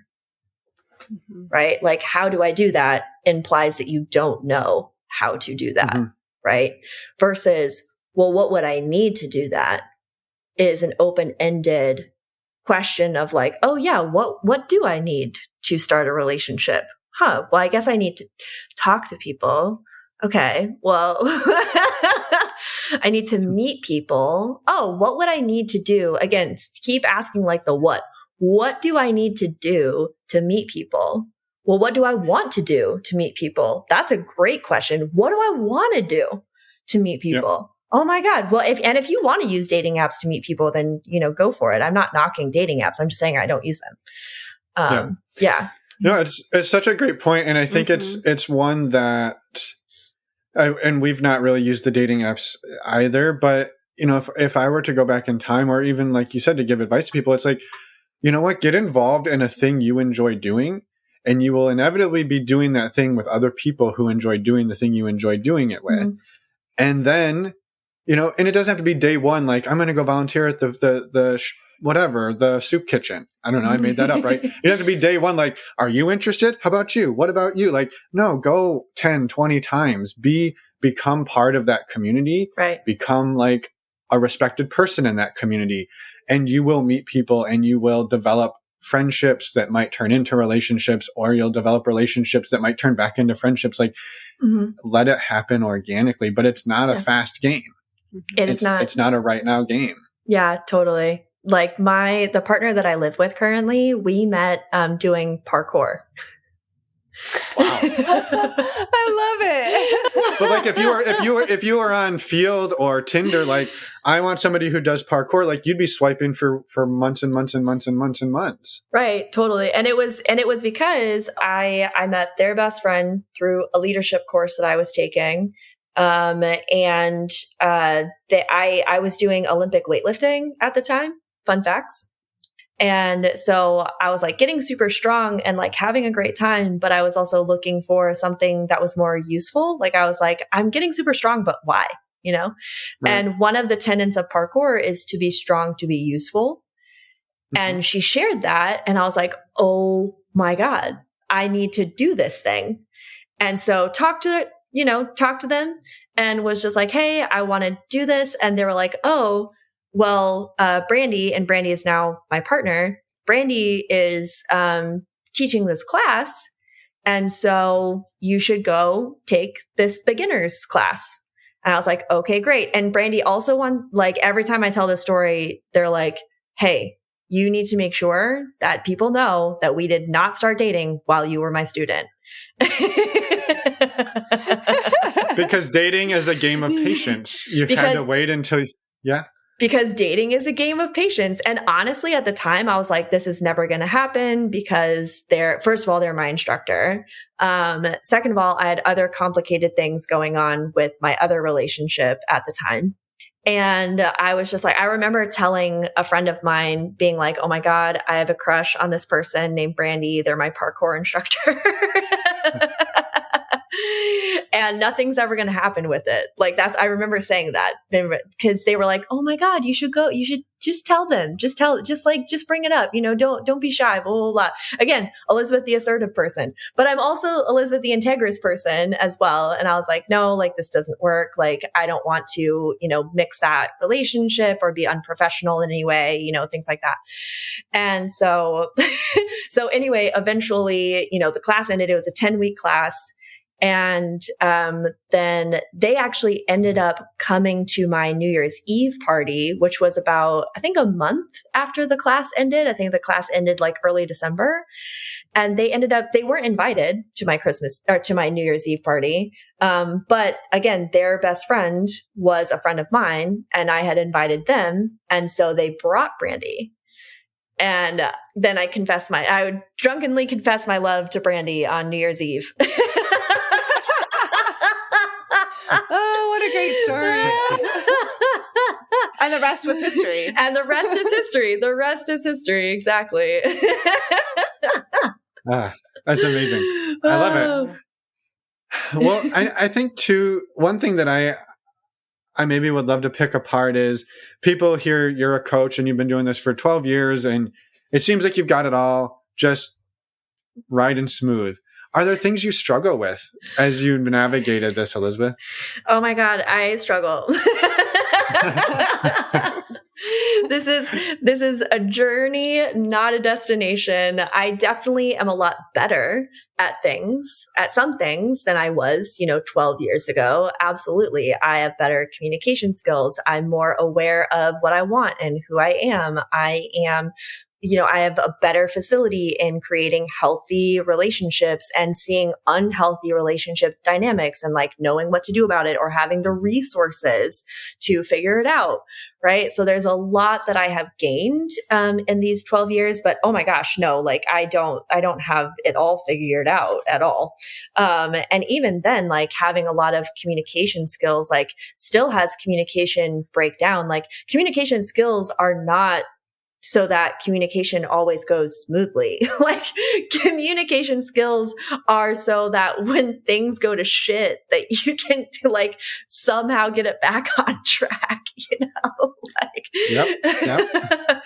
right? Like, how do I do that implies that you don't know how to do that, right? Versus, well, what would I need to do that is an open-ended question of like, oh yeah, what do I need to start a relationship? Well, I guess I need to talk to people. Okay, well, I need to meet people. Oh, what would I need to do? Again, keep asking like the what. What do I need to do to meet people? Well, what do I want to do to meet people? That's a great question. What do I want to do to meet people? Yep. Oh my God. Well, if you want to use dating apps to meet people, then, go for it. I'm not knocking dating apps. I'm just saying I don't use them. Yeah. No, it's such a great point. And I think it's one that, and we've not really used the dating apps either, but if I were to go back in time, or even like you said, to give advice to people, it's like, you know what, get involved in a thing you enjoy doing, and you will inevitably be doing that thing with other people who enjoy doing the thing you enjoy doing it with. And then, and it doesn't have to be day one, like I'm going to go volunteer at the soup kitchen. I don't know. I made that up, right? You have to be day one. Like, are you interested? How about you? What about you? Like, no, go 10, 20 times, become part of that community, right? Become like a respected person in that community, and you will meet people, and you will develop friendships that might turn into relationships, or you'll develop relationships that might turn back into friendships. Like, let it happen organically, but it's not a fast game. It's not. It's not a right now game. Yeah, totally. Like the partner that I live with currently, we met doing parkour. Wow. I love it. But like if you were on Field or Tinder, like I want somebody who does parkour, like you'd be swiping for months and months and months and months and months. Right, totally. And it was because I met their best friend through a leadership course that I was taking. I was doing Olympic weightlifting at the time. Fun facts. And so I was like getting super strong and like having a great time, but I was also looking for something that was more useful. Like I was like, I'm getting super strong, but why? Right. And one of the tenets of parkour is to be strong, to be useful. And she shared that. And I was like, oh my God, I need to do this thing. And so talked to them and was just like, hey, I want to do this. And they were like, oh, well, Brandy, and Brandy is now my partner. Brandy is teaching this class. And so you should go take this beginner's class. And I was like, okay, great. And Brandy also like every time I tell this story, they're like, hey, you need to make sure that people know that we did not start dating while you were my student. Because dating is a game of patience. You had to wait until, Because dating is a game of patience. And honestly, at the time, I was like, this is never going to happen because first of all, they're my instructor. Second of all, I had other complicated things going on with my other relationship at the time. And I was just like, I remember telling a friend of mine being like, oh my God, I have a crush on this person named Brandy. They're my parkour instructor. And nothing's ever going to happen with it. Like I remember saying that because they were like, oh my God, you should go. You should just tell them, just bring it up. Don't be shy, blah, blah, blah. Again, Elizabeth, the assertive person, but I'm also Elizabeth, the integrous person as well. And I was like, no, like this doesn't work. Like, I don't want to, mix that relationship or be unprofessional in any way, things like that. And so anyway, eventually, the class ended. It was a 10-week class. And then they actually ended up coming to my New Year's Eve party, which was about, I think, a month after the class ended. I think the class ended like early December. And they weren't invited to my to my New Year's Eve party. But again, their best friend was a friend of mine and I had invited them. And so they brought Brandy. And then I would drunkenly confess my love to Brandy on New Year's Eve. Oh, what a great story. And the rest was history. And the rest is history. The rest is history. Exactly. That's amazing. I love it. Well, I think too, one thing that I maybe would love to pick apart is people hear you're a coach and you've been doing this for 12 years and it seems like you've got it all just right and smooth. Are there things you struggle with as you navigated this, Elizabeth? Oh my God, I struggle. This is a journey, not a destination. I definitely am a lot better at some things than I was, 12 years ago. Absolutely. I have better communication skills. I'm more aware of what I want and who I am. I have a better facility in creating healthy relationships and seeing unhealthy relationships dynamics and like knowing what to do about it or having the resources to figure it out. Right. So there's a lot that I have gained in these 12 years, but oh my gosh, no, like I don't have it all figured out at all. And even then, like having a lot of communication skills, like still has communication breakdown. Like communication skills are not so that communication always goes smoothly. Like communication skills are so that when things go to shit, that you can like somehow get it back on track, like, Yep.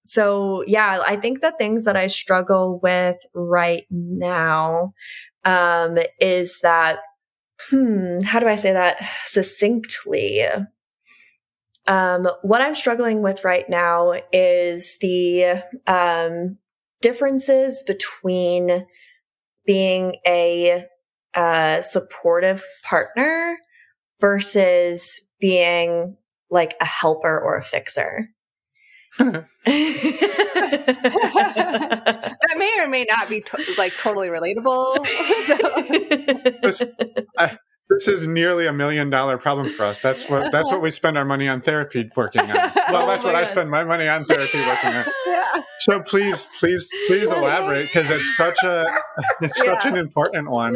So yeah, I think the things that I struggle with right now, is that, how do I say that succinctly? What I'm struggling with right now is the differences between being a supportive partner versus being like a helper or a fixer. That may or may not be totally relatable. This is nearly $1 million problem for us. That's what we spend our money on therapy working on. Well, that's what I spend my money on therapy working on. Yeah. So please elaborate because it's such an important one.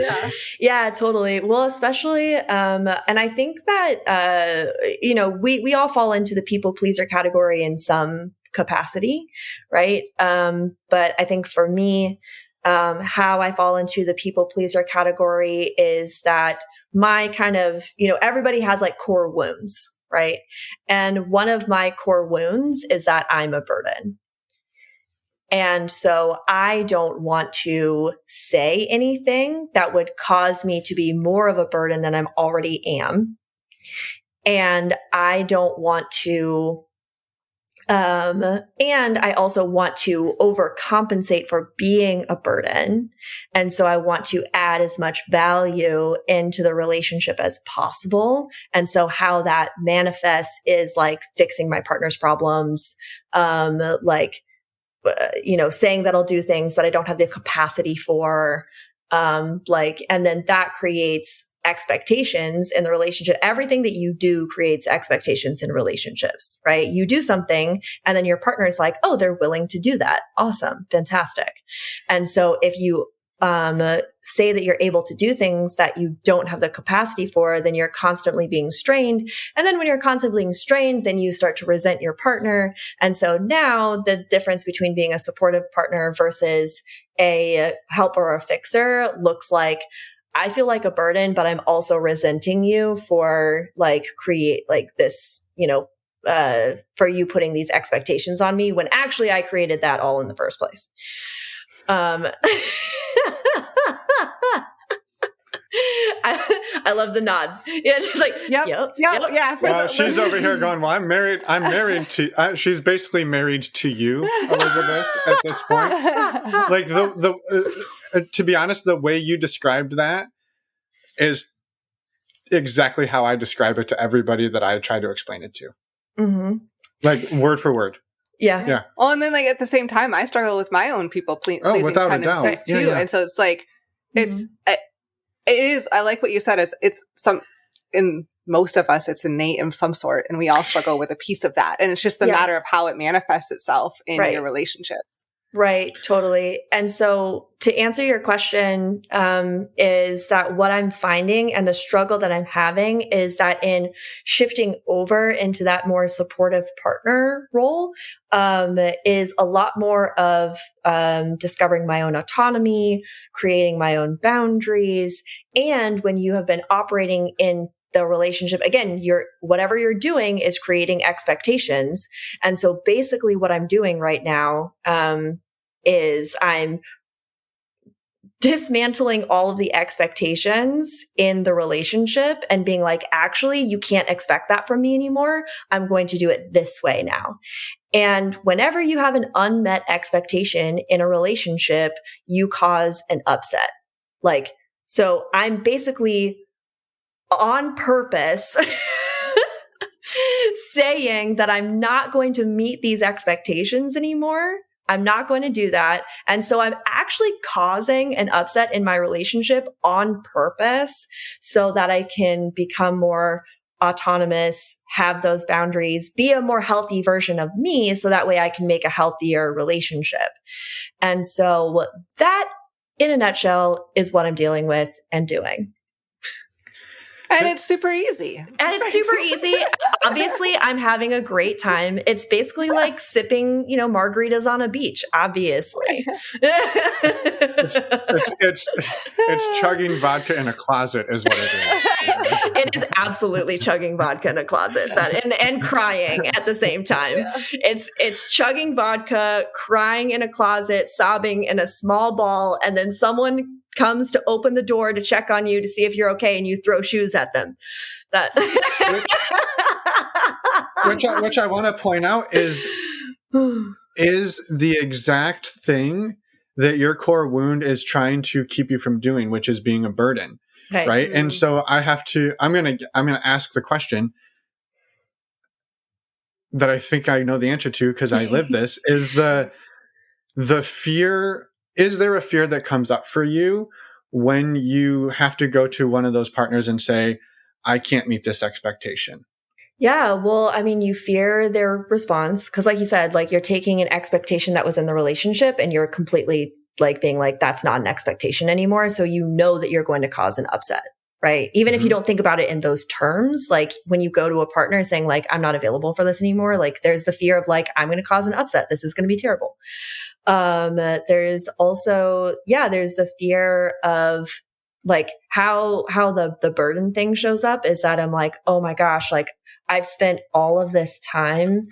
Yeah, totally. Well, especially, and I think that, we all fall into the people pleaser category in some capacity, right? But I think for me, how I fall into the people pleaser category is that my kind of, everybody has like core wounds, right? And one of my core wounds is that I'm a burden. And so I don't want to say anything that would cause me to be more of a burden than I already am. And I don't want to and I also want to overcompensate for being a burden. And so I want to add as much value into the relationship as possible. And so how that manifests is like fixing my partner's problems, saying that I'll do things that I don't have the capacity for, and then that creates expectations in the relationship. Everything that you do creates expectations in relationships, right? You do something and then your partner is like, oh, they're willing to do that. Awesome. Fantastic. And so if you say that you're able to do things that you don't have the capacity for, then you're constantly being strained. And then when you're constantly being strained, then you start to resent your partner. And so now the difference between being a supportive partner versus a helper or a fixer looks like, I feel like a burden, but I'm also resenting you for create this, for you putting these expectations on me when actually I created that all in the first place. I love the nods. Yeah, just like, yep. Well, she's over here going, well, I'm married to, she's basically married to you, Elizabeth, at this point. Like to be honest, the way you described that is exactly how I describe it to everybody that I try to explain it to. Mm-hmm. Like word for word. Yeah. Well, and then at the same time, I struggle with my own people pleasing kind of things too. Yeah. And so it's like, it is, I like what you said, it's some, in most of us, it's innate in some sort, and we all struggle with a piece of that. And it's just a matter of how it manifests itself in your relationships. Right. Totally. And so to answer your question, is that what I'm finding and the struggle that I'm having is that in shifting over into that more supportive partner role, is a lot more of, discovering my own autonomy, creating my own boundaries. And when you have been operating in the relationship, again, whatever you're doing is creating expectations. And so basically what I'm doing right now, is I'm dismantling all of the expectations in the relationship and being like, actually, you can't expect that from me anymore. I'm going to do it this way now. And whenever you have an unmet expectation in a relationship, you cause an upset. Like, so I'm basically on purpose saying that I'm not going to meet these expectations anymore. I'm not going to do that. And so I'm actually causing an upset in my relationship on purpose so that I can become more autonomous, have those boundaries, be a more healthy version of me so that way I can make a healthier relationship. And so that, in a nutshell, is what I'm dealing with and doing. And it's super easy. Obviously, I'm having a great time. It's basically like sipping, margaritas on a beach, obviously. It's chugging vodka in a closet is what it is. It is absolutely chugging vodka in a closet and crying at the same time. It's chugging vodka, crying in a closet, sobbing in a small ball, and then someone comes to open the door to check on you to see if you're okay, and you throw shoes at them. Which I want to point out is the exact thing that your core wound is trying to keep you from doing, which is being a burden. Right. Mm-hmm. And so I'm going to ask the question that I think I know the answer to because I live this is the fear. Is there a fear that comes up for you when you have to go to one of those partners and say, I can't meet this expectation? Yeah. Well, I mean, you fear their response because like you said, like you're taking an expectation that was in the relationship and you're completely like being like, that's not an expectation anymore. So you know that you're going to cause an upset, right? Even if you don't think about it in those terms, like when you go to a partner saying like, I'm not available for this anymore, like there's the fear of like, I'm going to cause an upset. This is going to be terrible. There's also, there's the fear of like how the burden thing shows up is that I'm like, oh my gosh, like I've spent all of this time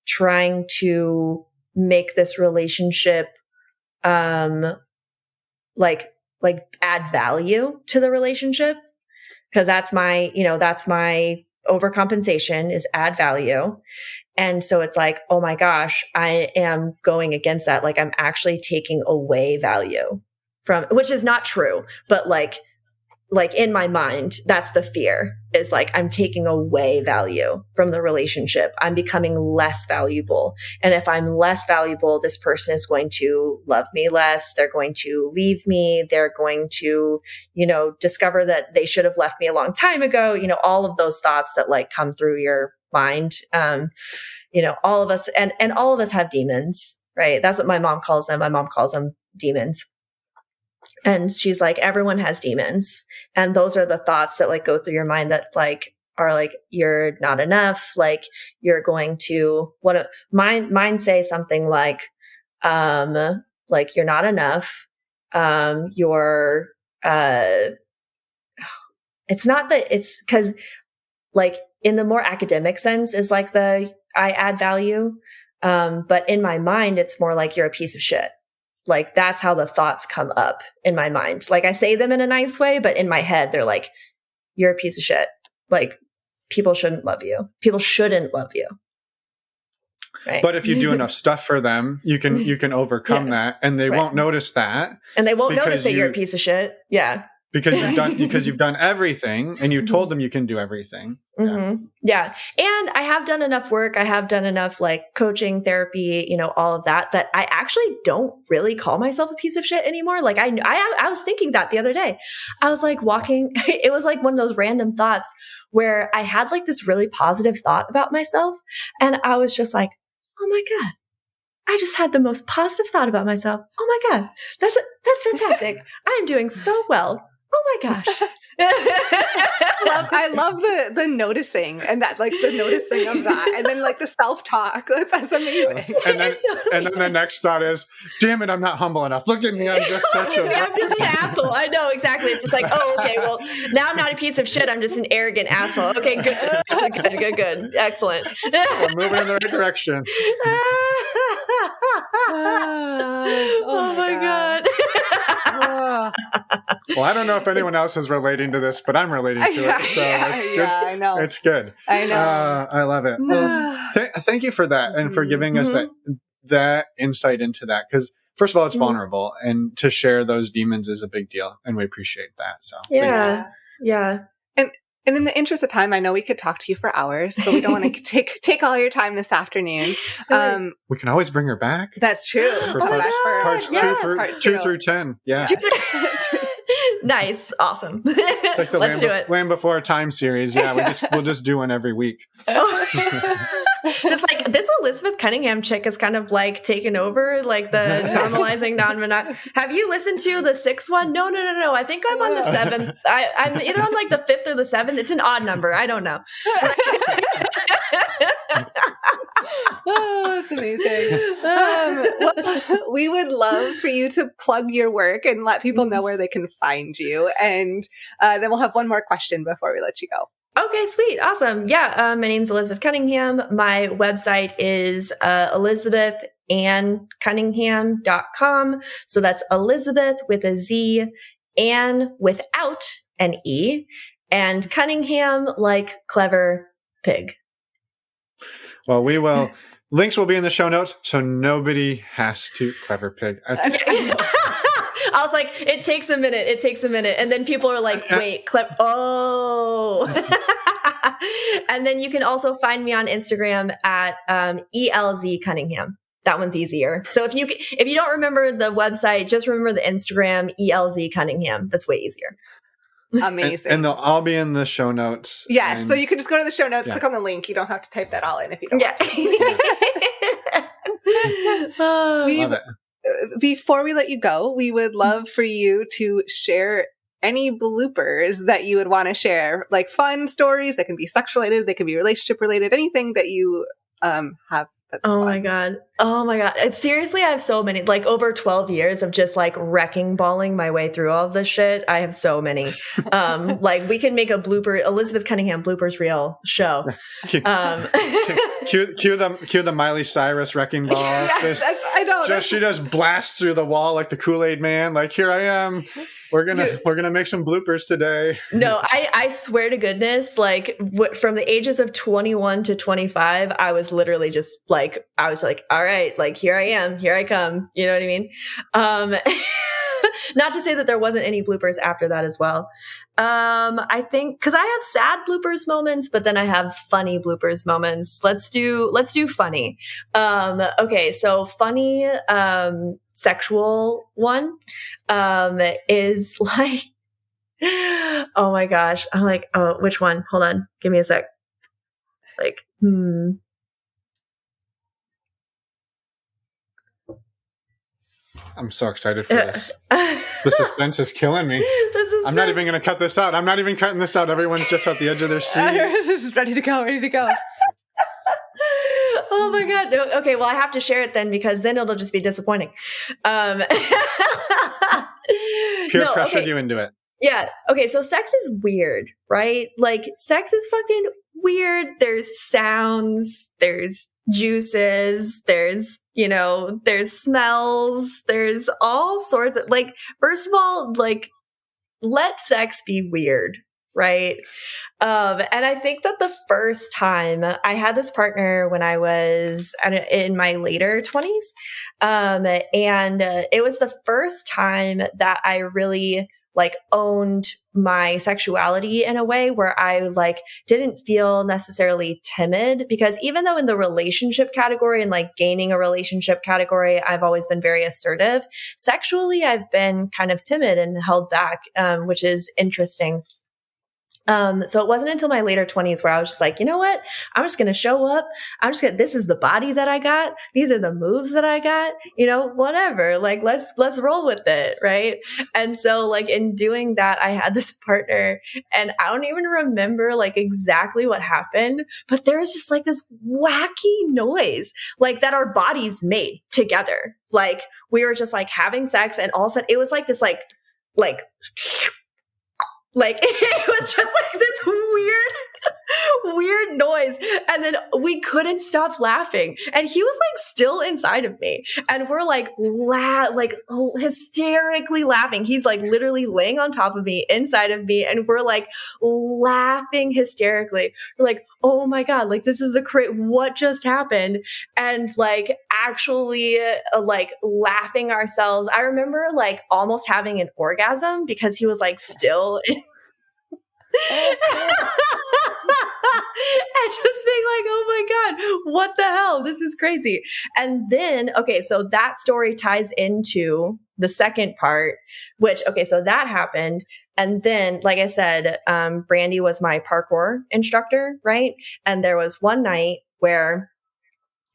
trying to make this relationship, like add value to the relationship. Cause that's my overcompensation is add value. And so it's like, oh my gosh, I am going against that. Like I'm actually taking away value from, which is not true, but like in my mind, that's the fear is like, I'm taking away value from the relationship. I'm becoming less valuable. And if I'm less valuable, this person is going to love me less. They're going to leave me. They're going to, discover that they should have left me a long time ago. All of those thoughts that like come through your mind. All of us and all of us have demons, right? That's what my mom calls them. My mom calls them demons. And she's like, everyone has demons. And those are the thoughts that like go through your mind that like are like, you're not enough. Like you're going to mine say something like you're not enough. It's not that it's because like in the more academic sense is like I add value. But in my mind, it's more like you're a piece of shit. Like that's how the thoughts come up in my mind. Like I say them in a nice way, but in my head, they're like, you're a piece of shit. Like people shouldn't love you. People shouldn't love you. Right. But if you do enough stuff for them, you can overcome that and they won't notice that. And they won't notice that you're a piece of shit. Yeah. because you've done everything and you told them you can do everything. Yeah. And I have done enough work. I have done enough like coaching, therapy, all of that I actually don't really call myself a piece of shit anymore. Like I was thinking that the other day. I was like walking. It was like one of those random thoughts where I had like this really positive thought about myself. And I was just like, oh my God, I just had the most positive thought about myself. Oh my God, that's fantastic. I am doing so well. Oh my gosh. I love the noticing and that like the noticing of that and then like the self-talk. That's amazing. And then the next thought is, damn it, I'm not humble enough. Look at me. I'm just such a I'm just an asshole. I know exactly. It's just like, oh, okay, well, now I'm not a piece of shit. I'm just an arrogant asshole. Okay, good. Excellent. We're moving in the right direction. Oh my God. Well, I don't know if anyone else is relating to this, but I'm relating to it. So I know. It's good. I know. I love it. Well, thank you for that and for giving us that insight into that. Because first of all, it's vulnerable, and to share those demons is a big deal, and we appreciate that. So yeah. And in the interest of time, I know we could talk to you for hours, but we don't want to take all your time this afternoon. We can always bring her back. That's true. For parts 2 through 10. Yeah. Nice. Awesome. It's like the Let's do it. Land Before Time series. Yeah, we'll just do one every week. Just like this Elizabeth Cunningham chick is kind of like taken over, like the normalizing non-monogamy. Have you listened to the 6th one? No. I think I'm on the 7th. I'm either on like the 5th or the 7th. It's an odd number. I don't know. Oh, it's amazing. Well, we would love for you to plug your work and let people know where they can find you. And then we'll have one more question before we let you go. Okay, sweet. Awesome. Yeah. My name's Elizabeth Cunningham. My website is elizabethannecunningham.com. So that's Elizabeth with a Z, Anne without an E, and Cunningham like clever pig. Well, we will. Links will be in the show notes, so nobody has to clever pig. I was like, it takes a minute. And then people are like, wait, oh. And then you can also find me on Instagram at ELZ Cunningham. That one's easier. So if you don't remember the website, just remember the Instagram, ELZ Cunningham. That's way easier. Amazing. And they'll all be in the show notes. Yes. So you can just go to the show notes, click on the link. You don't have to type that all in if you don't want to. Love it. Before we let you go, we would love for you to share any bloopers that you would want to share, like fun stories that can be sex related, they can be relationship related, anything that you have. That's fun. My God. Seriously, I have so many, like over 12 years of just like wrecking balling my way through all of this shit. I have so many. Like we can make a blooper, Elizabeth Cunningham bloopers reel show. Cue the Miley Cyrus wrecking ball. Yes, I know. She just blasts through the wall like the Kool-Aid man. Like, here I am. We're gonna make some bloopers today. No, I swear to goodness, like from the ages of 21 to 25, I was literally just like, I was like, all right, like here I am, here I come. You know what I mean? Not to say that there wasn't any bloopers after that as well. I think because I have sad bloopers moments, but then I have funny bloopers moments. Let's do funny. Okay, so funny sexual one is like, oh my gosh, I'm like, oh, which one? Hold on, give me a sec. Like, I'm so excited for this. The suspense is killing me. I'm not even going to cut this out. I'm not even cutting this out. Everyone's just at the edge of their seat. Just ready to go. Oh my God. No, okay, well, I have to share it then because then it'll just be disappointing. Peer pressured you into it. Yeah. Okay, so sex is weird, right? Like, sex is fucking weird. There's sounds, there's juices, there's smells, there's all sorts of, like, first of all, like, let sex be weird, right? And I think that the first time I had this partner when I was in my later 20s, and it was the first time that I really like owned my sexuality in a way where I like didn't feel necessarily timid, because even though in the relationship category and like gaining a relationship category, I've always been very assertive, sexually, I've been kind of timid and held back, which is interesting. So it wasn't until my later 20s where I was just like, you know what? I'm just going to show up. This is the body that I got. These are the moves that I got, whatever, like, let's roll with it. Right. And so like in doing that, I had this partner and I don't even remember like exactly what happened, but there was just like this wacky noise, like that our bodies made together. Like we were just like having sex and all of a sudden it was like this, like it was just like this weird noise. And then we couldn't stop laughing. And he was like still inside of me. And we're like, hysterically laughing. He's like literally laying on top of me, inside of me. And we're like laughing hysterically. We're like, oh my God, like this is what just happened? And like actually like laughing ourselves. I remember like almost having an orgasm because he was like still and just being like, oh my God, what the hell? This is crazy. And then, okay, so that story ties into the second part, so that happened. And then, like I said, Brandy was my parkour instructor, right? And there was one night where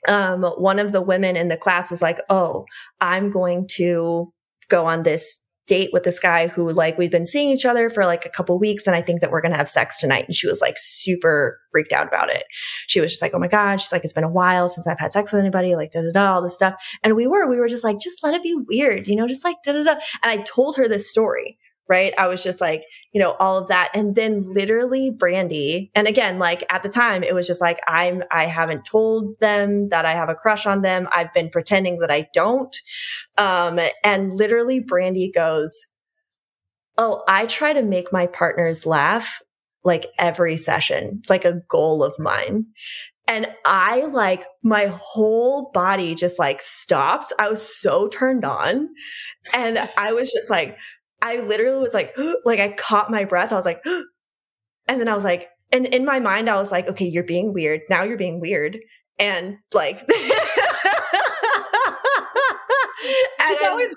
one of the women in the class was like, oh, I'm going to go on this date with this guy who like we've been seeing each other for like a couple weeks and I think that we're going to have sex tonight. And she was like super freaked out about it. She was just like, oh my God, she's like, it's been a while since I've had sex with anybody, like all this stuff. And we were just like, just let it be weird, just like And I told her this story, right? I was just like, all of that. And then literally Brandy, and again, like at the time it was just like, I haven't told them that I have a crush on them. I've been pretending that I don't. And literally Brandy goes, oh, I try to make my partners laugh like every session. It's like a goal of mine. And I like my whole body just like stopped. I was so turned on. And I was just like, I literally was like I caught my breath. I was like, and then I was like, and in my mind, I was like, okay, you're being weird. Now you're being weird. And like, it's always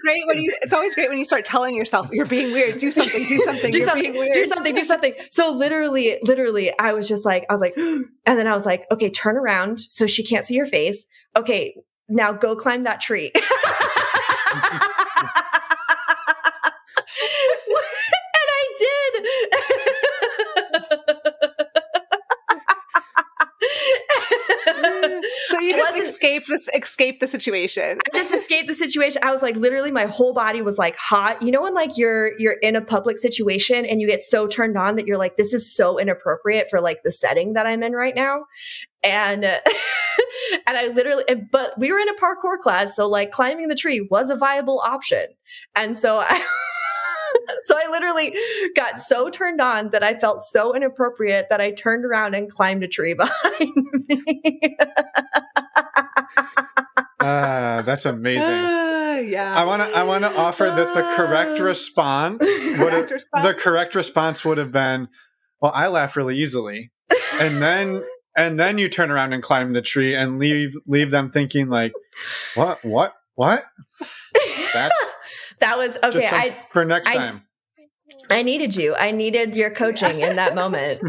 great when you start telling yourself you're being weird. Do something. do something. So literally, I was like, and then I was like, okay, turn around so she can't see your face. Okay, now go climb that tree. So you just escape the situation. I just escaped the situation. I was like, literally my whole body was like hot. When like you're in a public situation and you get so turned on that you're like, this is so inappropriate for like the setting that I'm in right now. And, and I literally, but we were in a parkour class. So like climbing the tree was a viable option. And so I literally got so turned on that I felt so inappropriate that I turned around and climbed a tree behind me. That's amazing. Yeah. I want to offer that the correct response would have been, well, I laugh really easily. And then you turn around and climb the tree and leave them thinking like, what? That was okay. For next time. I needed you. I needed your coaching in that moment.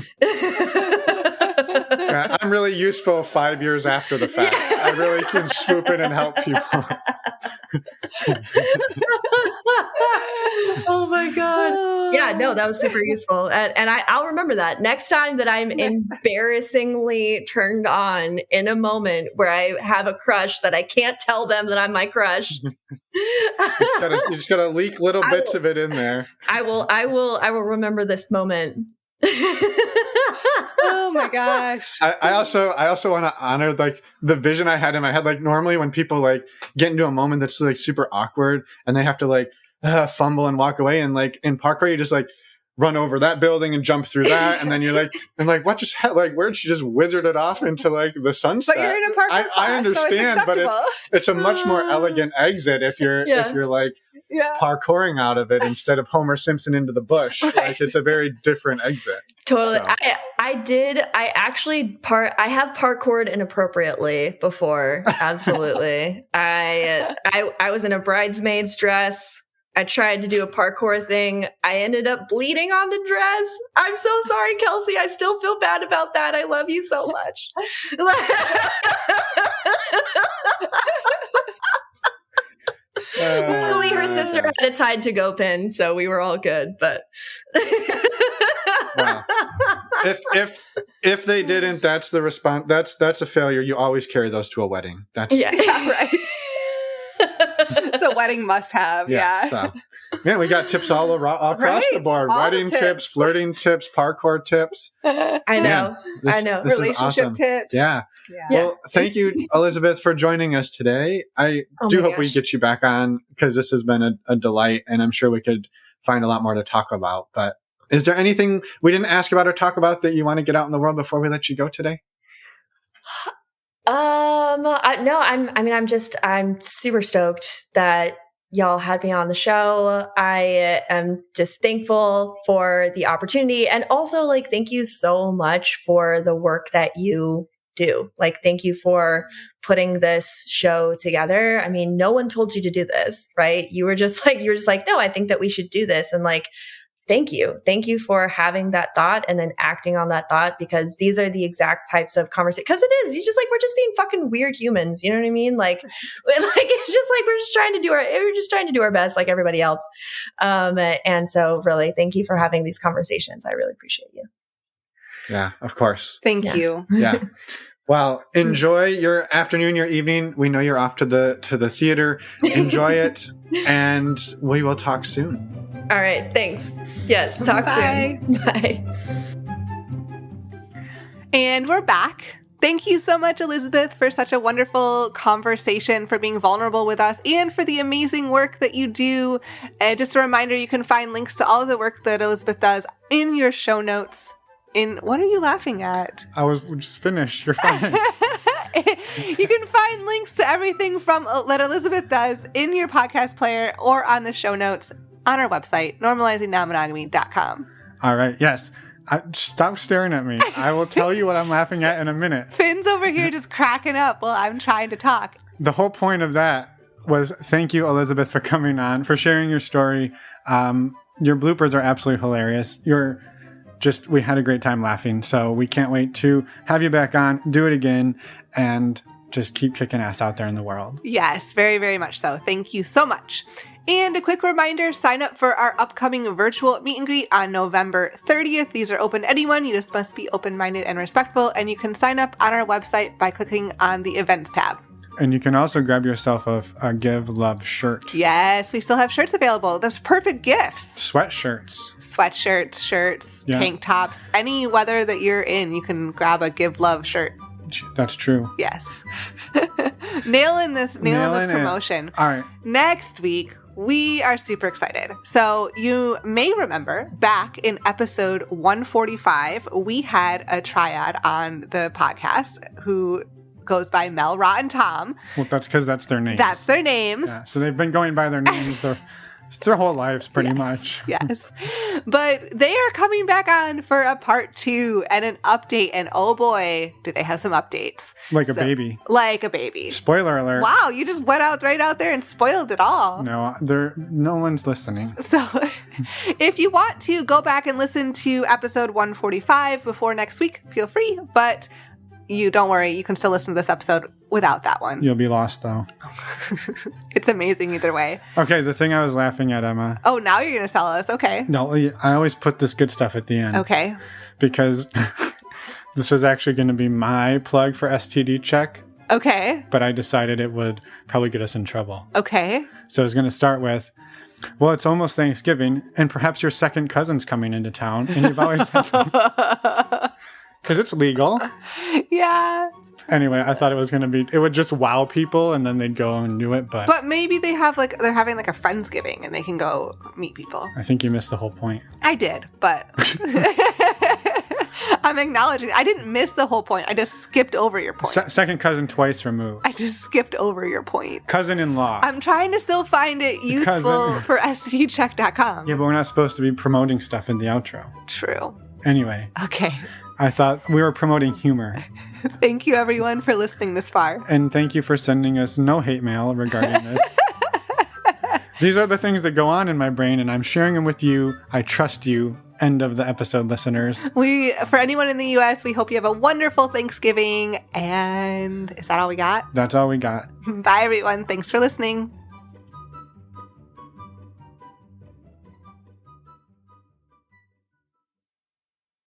Yeah, I'm really useful 5 years after the fact. Yeah. I really can swoop in and help people. Oh my God. Yeah, no, that was super useful. And I'll remember that next time that I'm embarrassingly turned on in a moment where I have a crush that I can't tell them that I'm my crush. You just gotta leak little bits of it in there. I will remember this moment. Oh my gosh. I also want to honor like the vision I had in my head. Like normally when people like get into a moment that's like super awkward and they have to like fumble and walk away, and like in parkour you just like run over that building and jump through that. And then you're like, what just, like, where'd she just wizard it off into like the sunset? But you're in a parkour class, I understand, so but it's a much more elegant exit if you're like parkouring out of it instead of Homer Simpson into the bush. Right. Like, it's a very different exit. Totally. So. I have parkoured inappropriately before. Absolutely. I was in a bridesmaid's dress. I tried to do a parkour thing. I ended up bleeding on the dress. I'm so sorry, Kelsey. I still feel bad about that. I love you so much. Luckily, her sister had a tied to go pin, so we were all good. But wow. If they didn't, that's the response. That's a failure. You always carry those to a wedding. That's right. It's a wedding must-have. Yeah. So, we got tips all across the board. All Wedding tips, flirting tips, parkour tips. I know. This relationship awesome. tips. Yeah. Well, thank you, Elizabeth, for joining us today. I do hope we get you back on, because this has been a delight, and I'm sure we could find a lot more to talk about. But is there anything we didn't ask about or talk about that you want to get out in the world before we let you go today? No, I'm super stoked that y'all had me on the show. I am just thankful for the opportunity, and also like, thank you so much for the work that you do. Like, thank you for putting this show together. I mean, no one told you to do this, right? You were just like, no, I think that we should do this. And like, thank you for having that thought and then acting on that thought, because these are the exact types of conversations. Because it is, you just like, we're just being fucking weird humans. You know what I mean? Like it's just like, we're just trying to do our best, like everybody else. And so really, thank you for having these conversations. I really appreciate you. Yeah, of course. Thank you. Yeah. Well, enjoy your afternoon, your evening. We know you're off to the theater. Enjoy it, and we will talk soon. All right. Thanks. Yes. Talk soon. Bye. And we're back. Thank you so much, Elizabeth, for such a wonderful conversation, for being vulnerable with us, and for the amazing work that you do. Just a reminder, you can find links to all of the work that Elizabeth does in your show notes. What are you laughing at? I was just finished. You're fine. You can find links to everything from that Elizabeth does in your podcast player or on the show notes on our website, normalizingnonmonogamy.com. All right. Yes. Stop staring at me. I will tell you what I'm laughing at in a minute. Finn's over here just cracking up while I'm trying to talk. The whole point of that was thank you, Elizabeth, for coming on, for sharing your story. Your bloopers are absolutely hilarious. We had a great time laughing. So we can't wait to have you back on, do it again, and just keep kicking ass out there in the world. Yes, very, very much so. Thank you so much. And a quick reminder, sign up for our upcoming virtual meet and greet on November 30th. These are open to anyone. You just must be open-minded and respectful. And you can sign up on our website by clicking on the events tab. And you can also grab yourself a Give Love shirt. Yes, we still have shirts available. Those perfect gifts. Sweatshirts, shirts, tank tops. Any weather that you're in, you can grab a Give Love shirt. That's true. Yes. Nailing this promotion. All right. Next week, we are super excited. So you may remember back in episode 145, we had a triad on the podcast who goes by Mel, Ra, and Tom. Well, that's because that's their names. That's their names. Yeah, so they've been going by their names their whole lives, pretty much. Yes. But they are coming back on for a part 2 and an update. And oh boy, do they have some updates. Like a baby. Spoiler alert. Wow, you just went right out there and spoiled it all. No, no one's listening. So if you want to go back and listen to episode 145 before next week, feel free. But don't worry, you can still listen to this episode without that one. You'll be lost, though. It's amazing either way. Okay, the thing I was laughing at, Emma. Oh, now you're going to sell us. Okay. No, I always put this good stuff at the end. Okay. Because this was actually going to be my plug for STD check. Okay. But I decided it would probably get us in trouble. Okay. So I was going to start with, well, it's almost Thanksgiving, and perhaps your second cousin's coming into town, and you've always had to... Because it's legal. Yeah. Anyway, I thought it would just wow people and then they'd go and do it. But maybe they're having like a Friendsgiving and they can go meet people. I think you missed the whole point. I did, but I'm acknowledging I didn't miss the whole point. I just skipped over your point. Second cousin twice removed. I just skipped over your point. Cousin-in-law. I'm trying to still find it useful for STDcheck.com. Yeah, but we're not supposed to be promoting stuff in the outro. True. Anyway. Okay. I thought we were promoting humor. Thank you, everyone, for listening this far. And thank you for sending us no hate mail regarding this. These are the things that go on in my brain, and I'm sharing them with you. I trust you. End of the episode, listeners. For anyone in the U.S., we hope you have a wonderful Thanksgiving. And is that all we got? That's all we got. Bye, everyone. Thanks for listening.